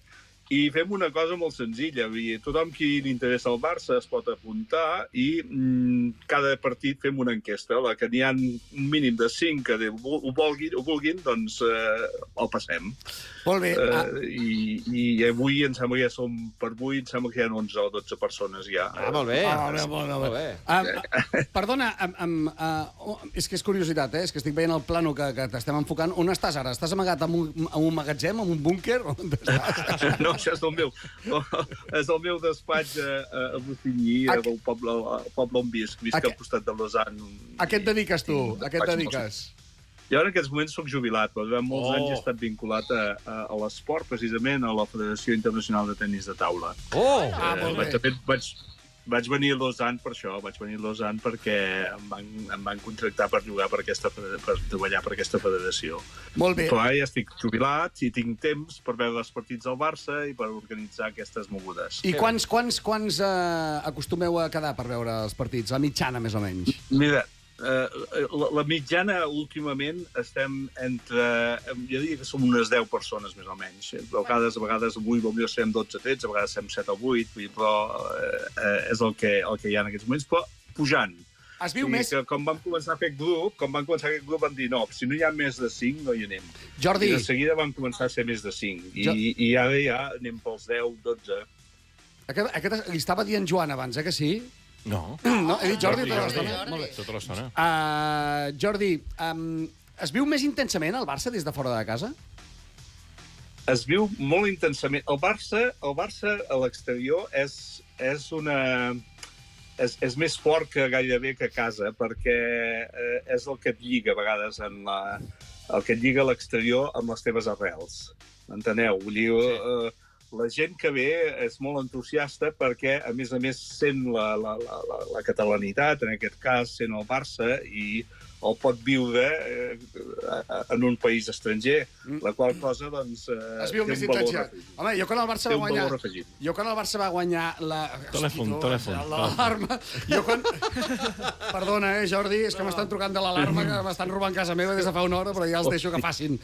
i fem una cosa molt senzilla. Tothom qui li interessa el Barça es pot apuntar i cada partit fem una enquesta. La que n'hi ha un mínim de 5 que ho vulguin, doncs el passem. Molt bé. I avui em sembla que ja som per 8, em sembla que hi ha 11 o 12 persones ja. Molt bé. Molt bé. Perdona, és que és curiositat, és que estic veient el plano que t'estem enfocant. On estàs ara? Estàs amagat en un magatzem, en un búnquer? On estàs? No, això és el meu. És el meu despatx a Bucinyí, al poble on visc. Visc al costat de Lausanne. A què et dediques, tu? A què et dediques? Jo en aquests moments soc jubilat, però durant molts anys he estat vinculat a l'esport, precisament a la Federació Internacional de Tenis de Taula. Molt bé. Vaig venir a Lausanne per això, vaig venir a Lausanne perquè em van contractar per treballar per aquesta federació. Molt bé. Però ara ja estic jubilat i tinc temps per veure els partits del Barça i per organitzar aquestes mogudes. I quants acostumeu a quedar per veure els partits? La mitjana, més o menys? Mira, la mitjana últimament estem entre... Jo diria que som unes 10 persones, més o menys. A vegades avui potser serem 12-13, a vegades serem 7 o 8, però és el que hi ha en aquests moments, però pujant. Es viu més... Com vam començar aquest grup, vam dir no, si no hi ha més de 5 no hi anem. Jordi... I de seguida vam començar a ser més de 5. I ara ja anem pels 10, 12... Li estava dient Joan abans, que sí? No. No, he dit Jordi tota l'estona. Molt bé. Tota l'estona. Jordi, es viu més intensament el Barça des de fora de casa? Es viu molt intensament. El Barça a l'exterior és més fort que gairebé que a casa, perquè és el que et lliga a vegades el que et lliga a l'exterior amb les teves arrels. Enteneu? Vull dir, la gent que ve és molt entusiasta perquè, a més, sent la catalanitat, en aquest cas, sent el Barça, i el pot viure en un país estranger, la qual cosa, doncs, es viu més intensitat. Home, jo quan el Barça va guanyar la... Telèfon. L'alarma. Perdona, Jordi, és que m'estan trucant de l'alarma, que m'estan robant casa meva des de fa una hora, però ja els deixo que facin.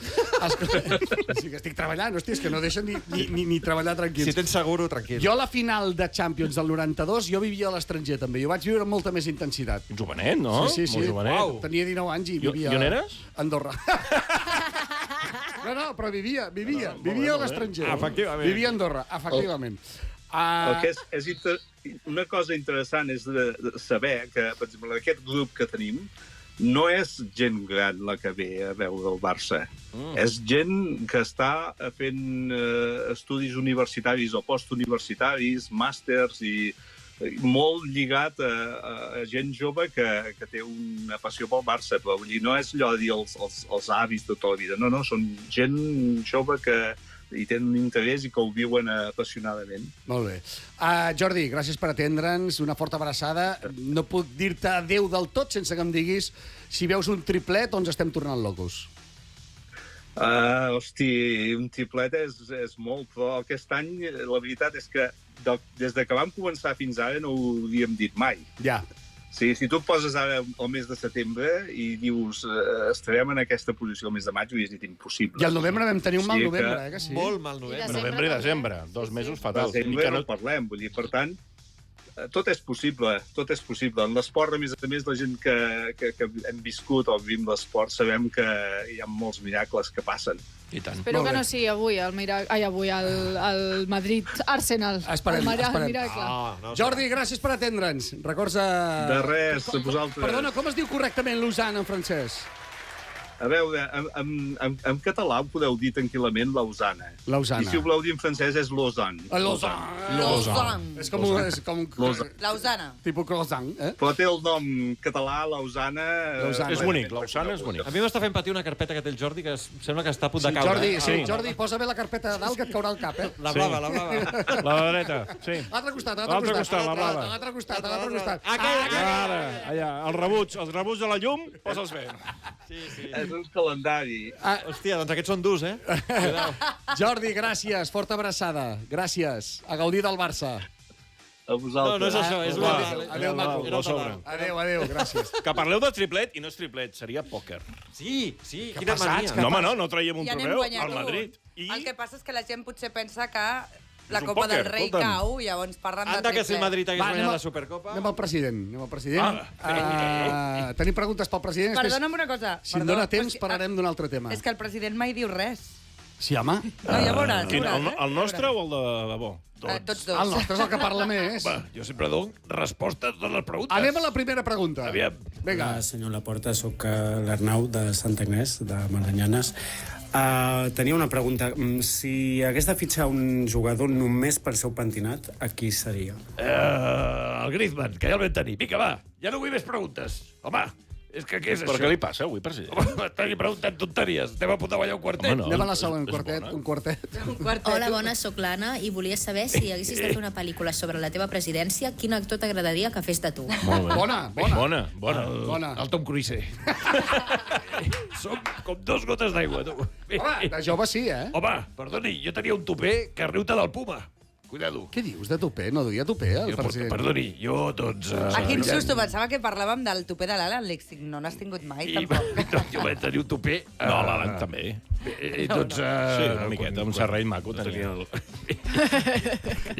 Sí que estic treballant, hòstia, és que no deixen ni treballar tranquils. Si tens seguro, tranquil. Jo a la final de Champions del 92, jo vivia a l'estranger, també. Jo vaig viure amb molta més intensitat. Jovenet, no? Sí. Molt jovenet. Tenia 19 anys i vivia... I on eres? A Andorra. No, però vivia a l'estranger. Efectivament. Vivia a Andorra, efectivament. Una cosa interessant és de saber que, per exemple, aquest grup que tenim no és gent gran la que ve a veure el Barça. És gent que està fent estudis universitaris o postuniversitaris, màsters i molt lligat a gent jove que té una passió pel Barça, però vull dir, no és allò de dir els avis de tota la vida, no, són gent jove que hi tenen un interès i que ho viuen apassionadament. Molt bé. Jordi, gràcies per atendre'ns, una forta abraçada. No puc dir-te adéu del tot sense que em diguis si veus un triplet o ens estem tornant locos. Hosti, un triplet és molt, però aquest any la veritat és que des que vam començar fins ara no ho havíem dit mai. Ja. Sí, si tu et poses ara el mes de setembre i dius estarem en aquesta posició el mes de maig, ho hauries dit impossible. I al novembre vam tenir un mal novembre, que sí? Molt mal novembre. Novembre i desembre, 2 mesos fatals. Desembre no parlem, vull dir, per tant, tot és possible, tot és possible. En l'esport, a més, la gent que hem viscut o vivim l'esport, sabem que hi ha molts miracles que passen. I tant. Espero que no sigui avui el Madrid-Arsenal. Esperem. Miracle. Jordi, gràcies per atendre'ns. Records a... De res, a vosaltres. Perdona, com es diu correctament Lausanne en francès? A veure, en català ho podeu dir tranquil·lament Lausana. Lausana. I si ho voleu dir en francès és Lausanne. Lausanne. És com... Lausana. Tipus croissant, eh? Però té el nom català, Lausana... És bonic, Lausana és bonic. A mi m'està fent patir una carpeta que té el Jordi que sembla que està a punt de caure. Jordi, posa bé la carpeta de dalt que et caurà al cap, eh? La blava. La dreta, sí. L'altre costat, la blava. L'altre costat. Ara, allà, els rebuts de la llum, posa'ls bé. Sí. És un calendari. Hòstia, doncs aquests són durs, eh? Jordi, gràcies. Forta abraçada. Gràcies. A gaudir del Barça. A vosaltres. No és això, és una... Adéu, maco. Era el sobre. Adéu, gràcies. Que parleu de triplet, i no és triplet, seria pòquer. Sí, Que quina passats, mania. que No, home, no traiem un Ja n'hem trofeu guanyat al Madrid. un. El que passa és que la gent potser pensa que la un Copa pòquer, del Rei escolta'm. cau, llavors parlen de Anda que si el triple. Madrid hagués Va, guanyat anem la Supercopa... Anem al president. Tenim preguntes pel president. Perdona'm una cosa. Si em dóna temps, parlarem d'un altre tema. És que el president mai diu res. Sí, home. No, ja veuràs. Quin, veuràs, el nostre o el de debò? Tots El dos. nostre és el que parla més. Jo sempre dono respostes a totes les preguntes. Anem a la primera pregunta. Aviam. Vinga. Hola, senyor Laporta, sóc l'Arnau de Sant Agnès, de Maranyanes. Tenia una pregunta. Si hagués de fitxar un jugador només pel seu pentinat, a qui seria? El Griezmann, que ja el vam tenir. Vinga, va, ja no vull més preguntes. Home, és que què és Però això? què li passa avui, president? Home, m'estàs preguntant tonteries. Estem a punt de guanyar un quartet. Home, no. Anem a la següent, és quartet. bona. Un quartet. Hola, bona, sóc l'Anna i volia saber si haguessis de fer una pel·lícula sobre la teva presidència, quin actor t'agradaria que fes de tu? Molt bé. Bona. Bona. El Tom Cruise. Som com dos gotes d'aigua, tu. Home, de jove sí, eh? Home, perdoni, jo tenia un tupé que riu-te del Puma. Cuidado. Què dius de tupé? No duia tupé, el president? Perdoni, jo, doncs... Quin susto, pensava que parlàvem del tupé de l'Alan. Dic, no n'has tingut mai, tampoc. Jo vaig tenir un tupé... No, l'Alan també. Doncs... Sí, una miqueta, un serrell maco tenia.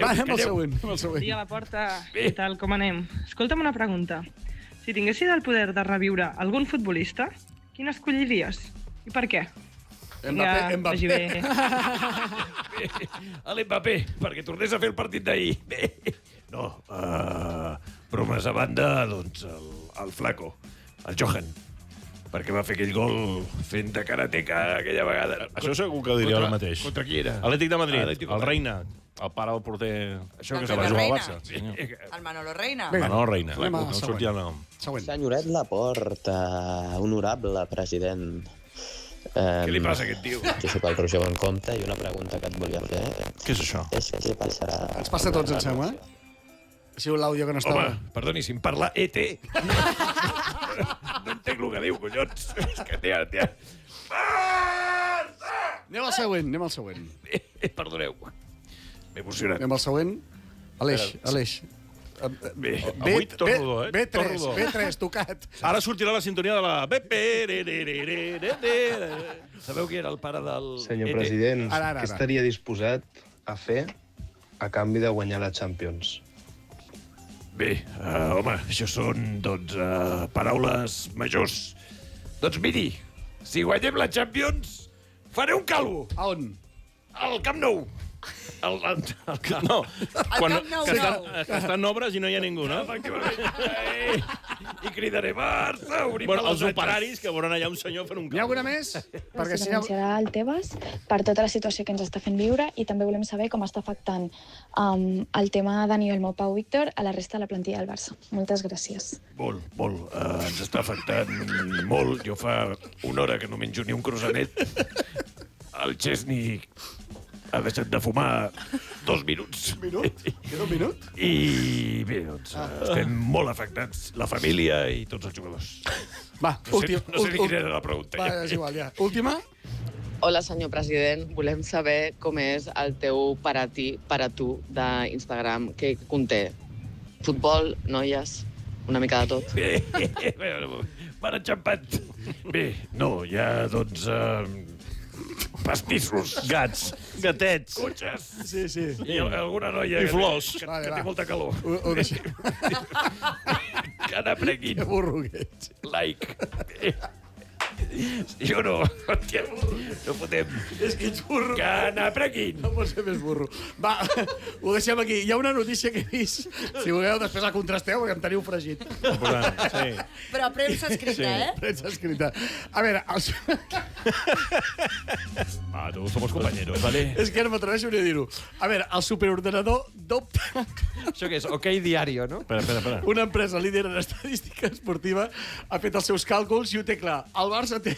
Va, anem al següent. Dia a la porta. Què tal, com anem? Escolta'm una pregunta. Si tinguessis el poder de reviure algun futbolista, quin escolliries? I per què? Mbappé. vagi bé. L'Mbappé, perquè tornés a fer el partit d'ahir. No, bromes a banda, doncs el Flaco, el Johan, perquè va fer aquell gol fent de karateca aquella vegada. Això segur que ho diria ara mateix. Contra qui era? Atlètic de Madrid, Atlètic de el Reina, el pare del porter Això que que va se jugar al Reina. Barça. Senyor. El Manolo Reina. Manolo Reina. Anem a No següent. sortia el nom. Senyoret Laporta, honorable president. Què li passa a aquest tio? Jo sóc el Roger Boncompte i una pregunta que et volia fer Què és això? és què passarà... Ens passa a tots, em sembla. Ha sigut l'àudio que no estava. Home, perdoni, si em parla ET. No entenc el que diu, collons. És que, tia... Anem al següent. Perdoneu. M'he emocionat. Anem al següent. Aleix. Bé, avui tot rodó, eh? Tot rodó. B3, tocat. Ara sortirà la sintonia de la... Sabeu qui era el pare del... Senyor ET? president, Ara. què estaria disposat a fer a canvi de guanyar la Champions? Bé, home, això són, doncs, paraules majors. Doncs miri, si guanyem la Champions, faré un calvo. A on? Al Camp Nou. No, Camp Nou, que estan obres i no hi ha ningú, no? Efectivament. I cridaré Barça, obrim Bueno, les els operaris que veuran allà un senyor fent un N'hi ha calvo. alguna més? Perquè si Denunciarà el Tebas per tota la situació que ens està fent viure i també volem saber com està afectant el tema de Daniel Pau Víctor a la resta de la plantilla del Barça. Moltes gràcies. Molt. Ens està afectant molt. Jo fa una hora que no menjo ni un croissanet. El Chesney ha deixat de fumar 2 minuts. Queda un minut? I bé, doncs, estem molt afectats, la família i tots els jugadors. Va, No sé ni quina era la pregunta. Va, és igual, ja. Última? Hola, senyor president. Volem saber com és el teu per a tu d'Instagram. Què conté? Futbol, noies, una mica de tot. Bé, m'han enxampat. Bé, no, hi ha, doncs, pastissos. Gats, gatets. Cotxes. Sí. I alguna noia I flors. que Vale, té va. molta calor. Ho deixem. Que n'aprenguin. Que burro que ets. Like. Jo no. Hòstia, no fotem. És que ets burro. Que n'aprenguin. No pot ser més burro. Va, ho deixem aquí. Hi ha una notícia que he vist. Si voleu, després la contrasteu, perquè em teniu fregit. Sí. Però premsa escrita, eh? Premsa escrita. A veure, Va, tu, somos compañeros, ¿vale? és que no m'atreveixo ni a dir-ho. A veure, el superordenador d'Opta, Això què és? OK Diario, no? Espera. una empresa líder en estadística esportiva, ha fet els seus càlculs i ho té clar. El Barça té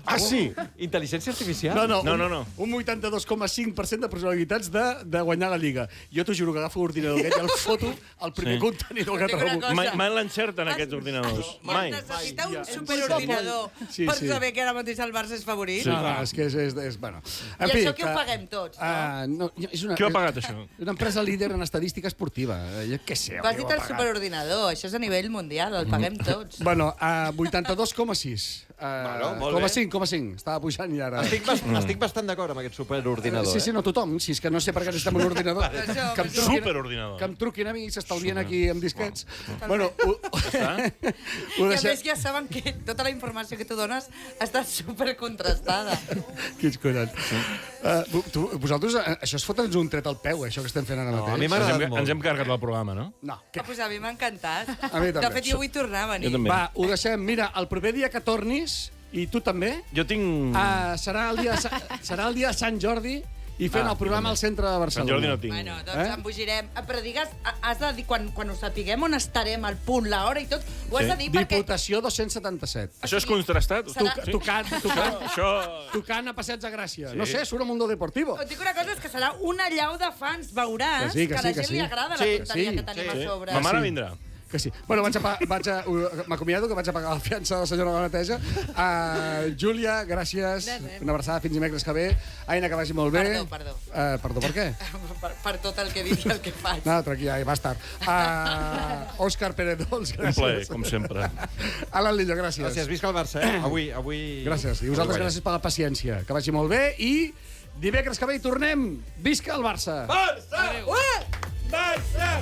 Ah, sí? Intel·ligència artificial? No. No. Un 82,5% de probabilitats de guanyar la Lliga. Jo t'ho juro que agafo l'ordinador aquest i el foto al primer contenidor que trobo. Mai l'encerten, aquests ordinadors. Mai. Necessita un superordinador per saber que ara mateix el Barça és favorit. Sí, és que és... Bueno. I això que ho paguem tots, no? Qui ho ha pagat, això? Una empresa líder en estadística esportiva. Jo què sé. Tu has dit el superordinador, això és a nivell mundial, el paguem tots. Bueno, 82,6. Molt bé. 5,5. Estava pujant i ara... Estic bastant d'acord amb aquest superordinador. Sí, no tothom. Si és que no sé per què necessitem un ordinador. Superordinador. Que em truquin a mi i s'estalvien aquí amb disquets. Bueno, I a més ja saben que tota la informació que tu dones està supercontrastada. Quins collons. Vosaltres, això és fotre'ns un tret al peu, això que estem fent ara mateix. A mi m'ha agradat molt. Ens hem carregat el programa, no? No. Pues a mi m'ha encantat. A mi també. De fet, jo vull tornar a venir. Va, ho deixem. Mira, el proper dia que tornis, i tu també, jo tinc... serà el dia de Sant Jordi i fent el programa al centre de Barcelona. Sant Jordi no tinc. Bueno, doncs embogirem. Però digues, has de dir, quan ho sapiguem on estarem, el punt, l'hora i tot, ho has de dir perquè... Diputació 277. Això és contrastat? Tocant a Passeig de Gràcia. No sé, surt a Mundo Deportivo. Et dic una cosa, és que serà una llau de fans, veuràs, que a la gent li agrada la tonteria que tenim a sobre. Ma mare vindrà. Que sí. Bueno, m'acomiado, que vaig a pagar la fiança de la senyora de la neteja. Júlia, gràcies. Una abraçada fins dimecres que ve. Aina, que vagi molt bé. Perdó. Perdó, per què? Per tot el que dic i el que faig. No, tranquil, ja va estar. Òscar Pérez Dols, gràcies. Un plaer, com sempre. Alan Lillo, gràcies. Gràcies, visca el Barça, Avui... Gràcies. I vosaltres gràcies per la paciència. Que vagi molt bé i dimecres que ve hi tornem. Visca el Barça! Barça! Barça!